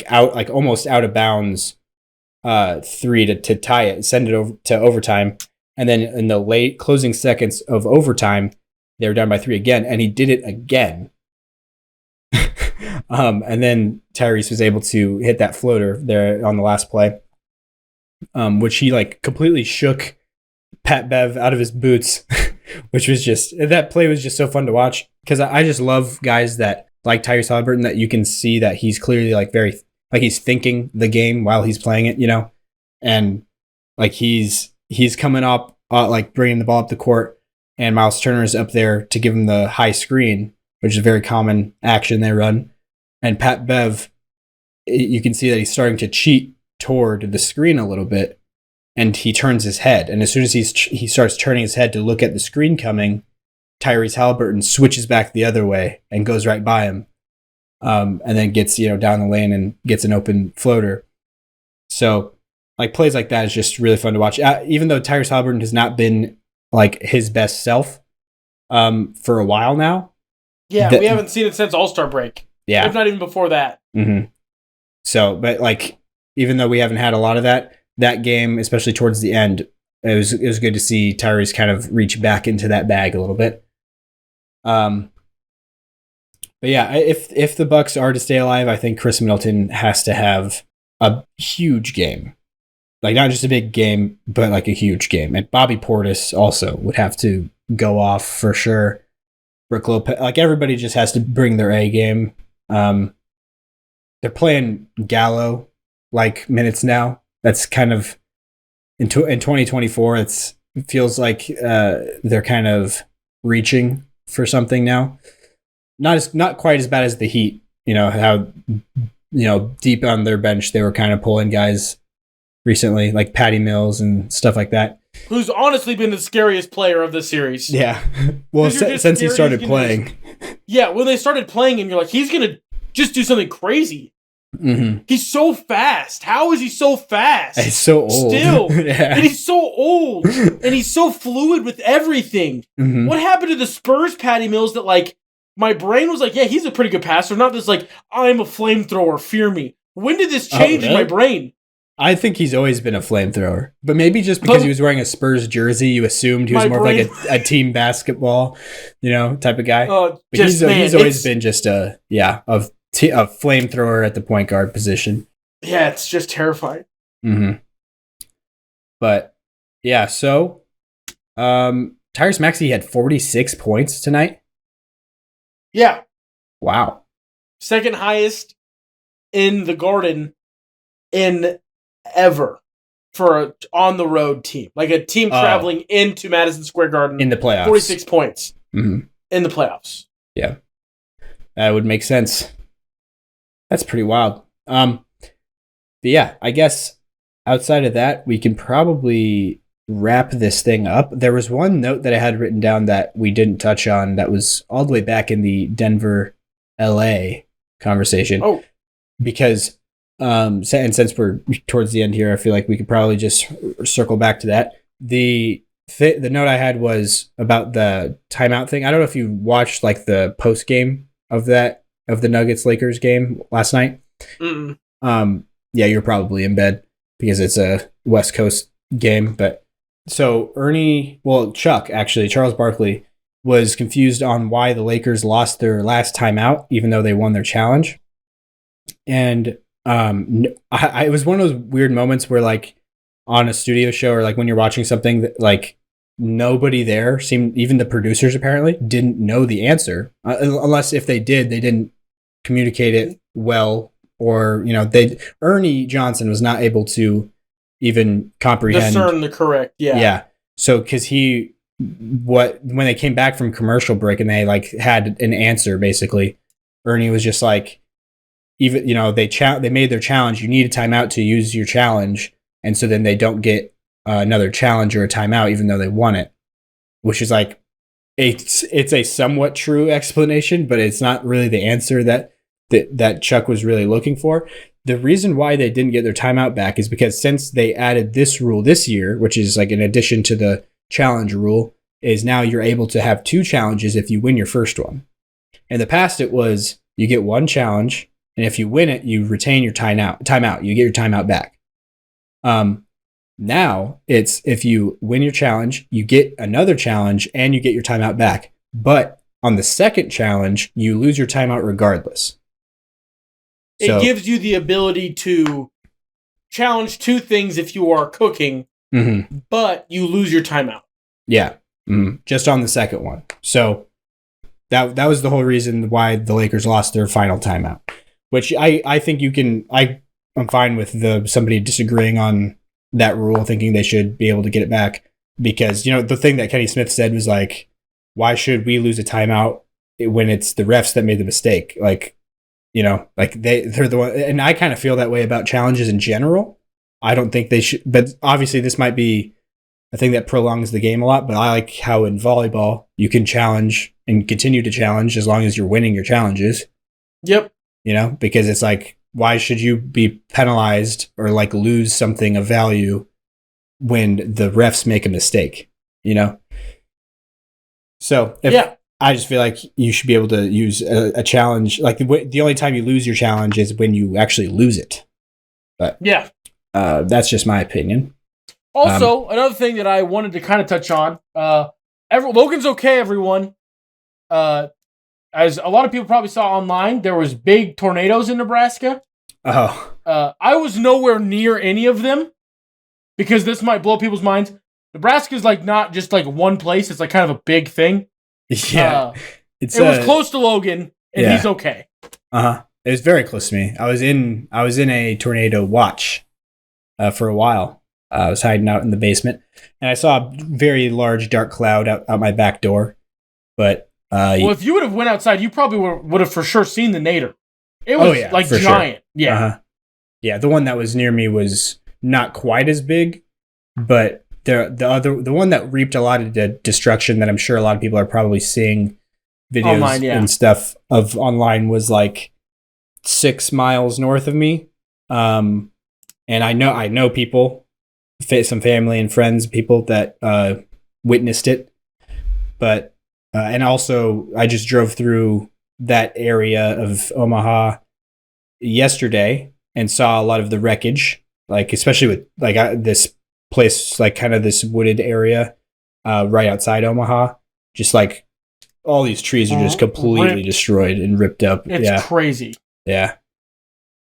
almost out of bounds 3 to tie it, send it over to overtime. And then in the late closing seconds of overtime, they were down by 3 again, and he did it again. And then Tyrese was able to hit that floater there on the last play, which he completely shook Pat Bev out of his boots, which was that play was just so fun to watch, because I just love guys that like Tyrese Haliburton, that you can see that he's clearly very he's thinking the game while he's playing it, and he's coming up bringing the ball up the court, and Miles Turner is up there to give him the high screen, which is a very common action they run. And Pat Bev, you can see that he's starting to cheat toward the screen a little bit, and he turns his head. And as soon as he starts turning his head to look at the screen coming, Tyrese Haliburton switches back the other way and goes right by him, and then gets down the lane and gets an open floater. So plays like that is just really fun to watch. Even though Tyrese Haliburton has not been his best self for a while now. Yeah, we haven't seen it since All-Star break. Yeah. If not even before that. Mm-hmm. So, but even though we haven't had a lot of that game, especially towards the end, it was good to see Tyrese kind of reach back into that bag a little bit. But yeah, if the Bucks are to stay alive, I think Chris Middleton has to have a huge game. Not just a big game, but a huge game. And Bobby Portis also would have to go off for sure. Brook Lopez, everybody just has to bring their A game. They're playing Gallo minutes now. That's kind of in 2024. It feels like they're kind of reaching for something now. Not quite as bad as the Heat. How deep on their bench they were kind of pulling guys recently, like Patty Mills and stuff like that. Who's honestly been the scariest player of the series. Yeah. Well, since he started playing. Yeah, when they started playing, and you're like, he's going to just do something crazy. Mm-hmm. He's so fast. How is he so fast? He's so old. Still. Yeah. And he's so old. And he's so fluid with everything. Mm-hmm. What happened to the Spurs Patty Mills that, my brain was yeah, he's a pretty good passer. Not this, I'm a flamethrower, fear me. When did this change in my brain? I think he's always been a flamethrower, but maybe just because he was wearing a Spurs jersey, you assumed he was more of a team basketball, type of guy. But he's always been just a flamethrower at the point guard position. Yeah, it's just terrifying. Mm-hmm. But yeah, so Tyrese Maxey had 46 points tonight. Yeah. Wow. Second highest in the Garden in ever for an on the road team, a team traveling into Madison Square Garden in the playoffs. 46 points in the playoffs. Yeah, that would make sense. That's pretty wild. But yeah, I guess outside of that, we can probably wrap this thing up. There was one note that I had written down that we didn't touch on that was all the way back in the Denver, LA conversation. Oh, because and since we're towards the end here, I feel like we could probably just circle back to that. The note I had was about the timeout thing. I don't know if you watched the post game of the Nuggets Lakers game last night. Mm-mm. Yeah, you're probably in bed because it's a West Coast game. But so Charles Barkley was confused on why the Lakers lost their last timeout, even though they won their challenge. And it was one of those weird moments where on a studio show or when you're watching something that nobody there seemed, even the producers apparently didn't know the answer, unless if they did, they didn't communicate it well, or Ernie Johnson was not able to even comprehend, discern the correct. Yeah. So because when they came back from commercial break and they had an answer, basically Ernie was just even they made their challenge. You need a timeout to use your challenge, and so then they don't get another challenge or a timeout, even though they won it. Which is it's a somewhat true explanation, but it's not really the answer that Chuck was really looking for. The reason why they didn't get their timeout back is because since they added this rule this year, which is in addition to the challenge rule, is now you're able to have 2 challenges if you win your first one. In the past, it was you get one challenge, and if you win it, you retain your timeout. You get your timeout back. Now it's if you win your challenge, you get another challenge, and you get your timeout back. But on the second challenge, you lose your timeout regardless. It gives you the ability to challenge 2 things if you are cooking, but you lose your timeout. Yeah, just on the second one. So that was the whole reason why the Lakers lost their final timeout. Which I think you can. I'm fine with somebody disagreeing on that rule, thinking they should be able to get it back, because the thing that Kenny Smith said was like, why should we lose a timeout when it's the refs that made the mistake? Like they're the one, and I kind of feel that way about challenges in general. I don't think they should, but obviously this might be a thing that prolongs the game a lot. But I like how in volleyball you can challenge and continue to challenge as long as you're winning your challenges. Yep. Because it's like, why should you be penalized or like lose something of value when the refs make a mistake? So I just feel like you should be able to use a challenge. Like the only time you lose your challenge is when you actually lose it. But yeah, that's just my opinion. Also, another thing that I wanted to kind of touch on, Logan's okay, everyone. As a lot of people probably saw online, there was big tornadoes in Nebraska. Oh. I was nowhere near any of them, because this might blow people's minds. Nebraska's like not just like one place; it's like kind of a big thing. Yeah, it was close to Logan, and he's okay. It was very close to me. I was in a tornado watch for a while. I was hiding out in the basement, and I saw a very large dark cloud out my back door. But if you would have went outside, you probably would have for sure seen the nadir. It was like giant. Sure. Yeah, yeah. The one that was near me was not quite as big, but the one that reaped a lot of the destruction that I'm sure a lot of people are probably seeing videos online, and stuff of online was like 6 miles north of me. And I know people, some family and friends, people that witnessed it. But and also I just drove through that area of Omaha yesterday and saw a lot of the wreckage, like especially with like this place, like kind of this wooded area right outside Omaha. Just like all these trees are just completely destroyed and ripped up. It's crazy. Yeah.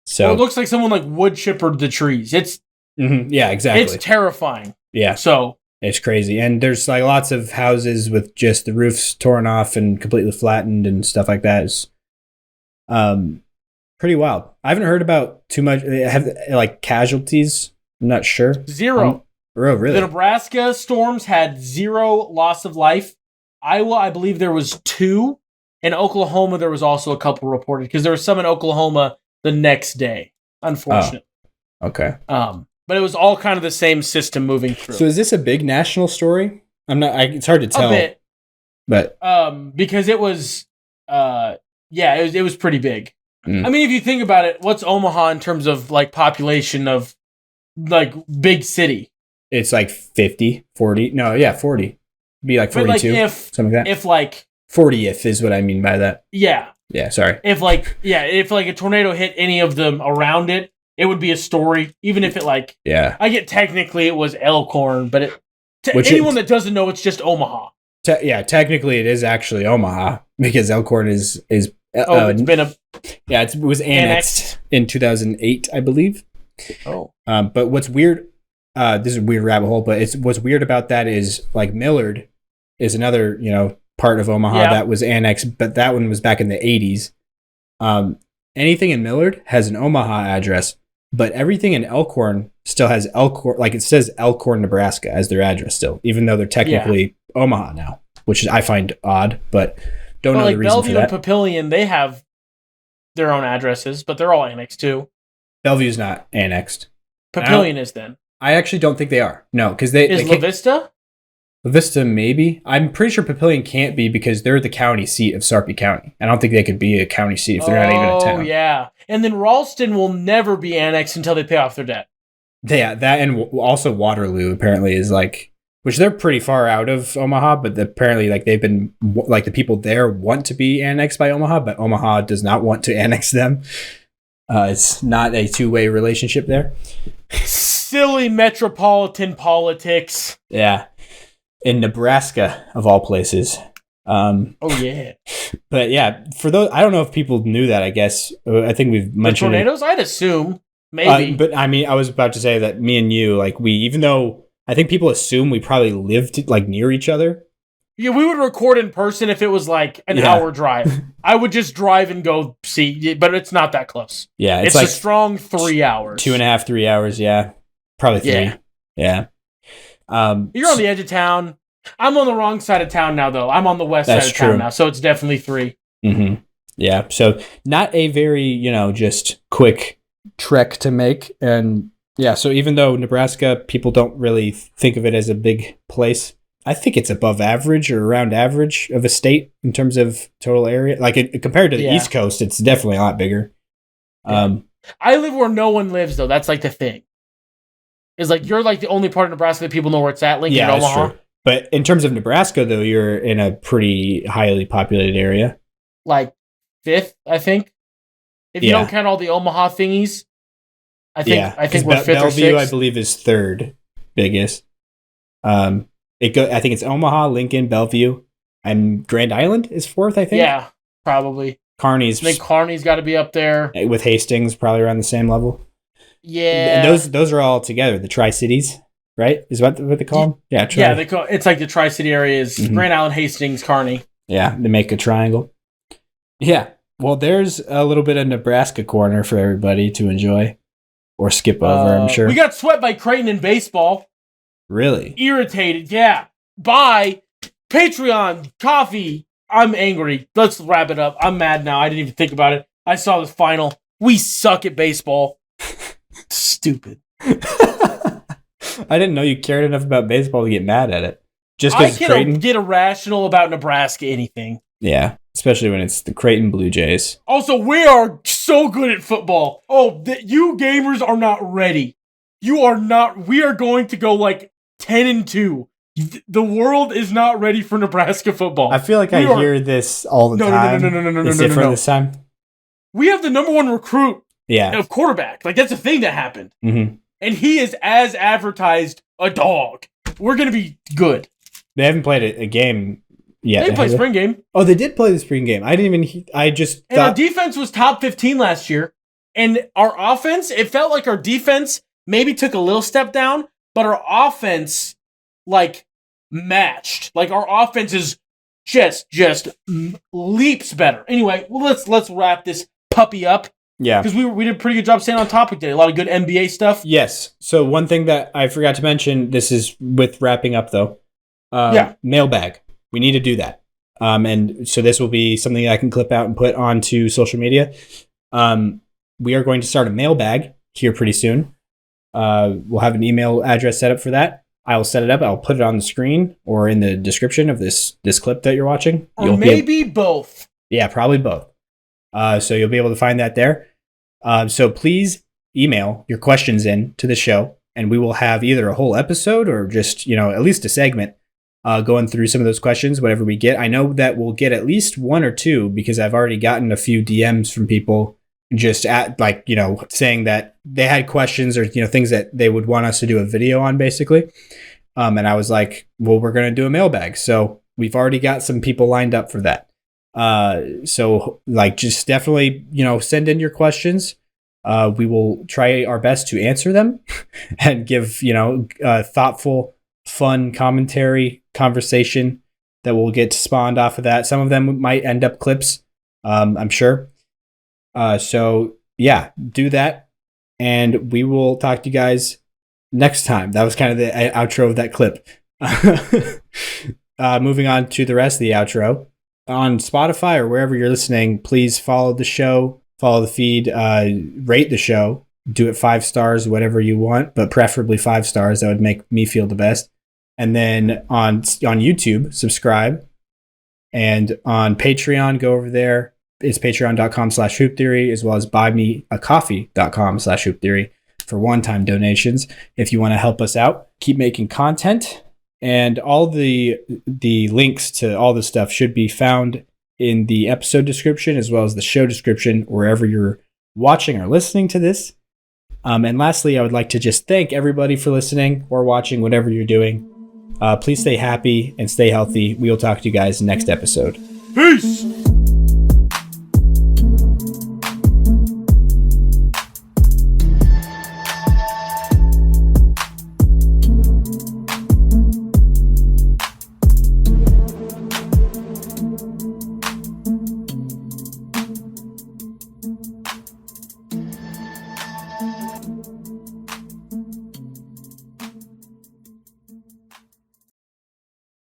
So it looks like someone like wood chippered the trees. It's yeah, exactly. It's terrifying. Yeah. So it's crazy. And there's like lots of houses with just the roofs torn off and completely flattened and stuff like that. It's pretty wild. I haven't heard about too much. Have like casualties? I'm not sure. 0. Oh, really? The Nebraska storms had 0 loss of life. Iowa, I believe there was 2. In Oklahoma, there was also a couple reported, because there was some in Oklahoma the next day, unfortunately. Oh, okay. But it was all kind of the same system moving through. So is this a big national story? It's hard to tell. A bit. But because it was it was pretty big. I mean, if you think about it, what's Omaha in terms of like population of like big city? It's like 50, 40. No, yeah, 40. It'd be like 42. Like something like that. If like 40th is what I mean by that. Yeah. Yeah, sorry. If a tornado hit any of them around it, it would be a story. Even if it like, I get technically it was Elkhorn, but anyone that doesn't know, it's just Omaha. Technically it is actually Omaha, because Elkhorn is it's been it was annexed in 2008, I believe. Oh. But what's weird, this is a weird rabbit hole, but what's weird about that is like Millard is another, part of Omaha that was annexed, but that one was back in the 80s. Anything in Millard has an Omaha address, but everything in Elkhorn still has Elkhorn, like it says Elkhorn, Nebraska as their address still, even though they're technically Omaha now, which I find odd, but don't know the reason Bellevue for that. and Papillion, they have their own addresses, but they're all annexed too. Bellevue's not annexed. Papillion is then. I actually don't think they are. No, because is La Vista? La Vista, maybe. I'm pretty sure Papillion can't be, because they're the county seat of Sarpy County. I don't think they could be a county seat if they're not even a town. Oh, yeah. And then Ralston will never be annexed until they pay off their debt. Yeah, that, and also Waterloo apparently is like which they're pretty far out of Omaha, but apparently like they've been like the people there want to be annexed by Omaha, but Omaha does not want to annex them. It's not a two-way relationship there. Silly metropolitan politics. Yeah. In Nebraska, of all places. Oh, yeah. But yeah, for those, I don't know if people knew that, I guess. I think we've mentioned the tornadoes, I'd assume. Maybe. But I mean, I was about to say that me and you, like, even though I think people assume we probably lived like near each other. Yeah, we would record in person if it was like an hour drive. I would just drive and go see, but it's not that close. Yeah, it's like a strong 3 hours. 2.5, 3 hours, yeah. Probably 3. Yeah. You're on the edge of town. I'm on the wrong side of town now, though. I'm on the west side of town now, so it's definitely 3. Mm-hmm. Yeah, so not a very, just quick trek to make. And yeah, so even though Nebraska, people don't really think of it as a big place, I think it's above average or around average of a state in terms of total area. Like compared to the East Coast, it's definitely a lot bigger. Yeah. I live where no one lives, though. That's like the thing. It's like you're like the only part of Nebraska that people know where it's at, Lincoln, Omaha. That's true. But in terms of Nebraska, though, you're in a pretty highly populated area. Like 5th, I think. If you don't count all the Omaha thingies, I think we're 5th or 6th. Bellevue, I believe, is 3rd biggest. I think it's Omaha, Lincoln, Bellevue, and Grand Island is 4th, I think. Yeah, probably. I think Kearney's got to be up there. With Hastings, probably around the same level. Yeah. And those are all together, the Tri-Cities, right? Is what they call them? Yeah, it's like the Tri-City area is Grand Island, Hastings, Kearney. Yeah, they make a triangle. Yeah. Well, there's a little bit of Nebraska corner for everybody to enjoy or skip over, I'm sure. We got swept by Creighton in baseball. Really? Irritated, yeah. Bye. Patreon, coffee. I'm angry. Let's wrap it up. I'm mad now. I didn't even think about it. I saw the final. We suck at baseball. Stupid. I didn't know you cared enough about baseball to get mad at it. Just because Creighton? Get irrational about Nebraska anything. Yeah, especially when it's the Creighton Blue Jays. Also, we are so good at football. Oh, you gamers are not ready. You are not. We are going to go like 10-2. The world is not ready for Nebraska football. I feel like I hear this all the time. No. Is it different this time? We have the number 1 recruit of quarterback. Like, that's a thing that happened. Mm-hmm. And he is, as advertised, a dog. We're going to be good. They haven't played a game yet. They played spring game. Oh, they did play the spring game. And our defense was top 15 last year. And our offense, it felt like our defense maybe took a little step down, but our offense, like, matched. Like, our offense is just leaps better. Anyway, let's wrap this puppy up. Yeah. Because we did a pretty good job staying on topic today. A lot of good NBA stuff. Yes. So one thing that I forgot to mention, this is with wrapping up, though. Mailbag. We need to do that. And so this will be something I can clip out and put onto social media. We are going to start a mailbag here pretty soon. We'll have an email address set up for that. I will set it up. I'll put it on the screen or in the description of this clip that you're watching. Or maybe both. Yeah, probably both. So you'll be able to find that there. So please email your questions in to the show, and we will have either a whole episode or just, at least a segment going through some of those questions, whatever we get. I know that we'll get at least 1 or 2 because I've already gotten a few DMs from people just saying that they had questions or, things that they would want us to do a video on, basically. And I was like, well, we're going to do a mailbag. So we've already got some people lined up for that. So just definitely, send in your questions. We will try our best to answer them and give, thoughtful, fun commentary, conversation that will get spawned off of that. Some of them might end up clips, I'm sure. So yeah, do that. And we will talk to you guys next time. That was kind of the outro of that clip. Moving on to the rest of the outro. On Spotify or wherever you're listening, please follow the show, follow the feed, rate the show, do it 5 stars, whatever you want, but preferably 5 stars. That would make me feel the best. And then on YouTube, subscribe. And on Patreon, go over there. It's patreon.com/hooptheory, as well as buymeacoffee.com/hooptheory for one-time donations. If you want to help us out, keep making content And all the links to all this stuff should be found in the episode description as well as the show description wherever you're watching or listening to this. And lastly, I would like to just thank everybody for listening or watching, whatever you're doing. Please stay happy and stay healthy. We will talk to you guys next episode. Peace!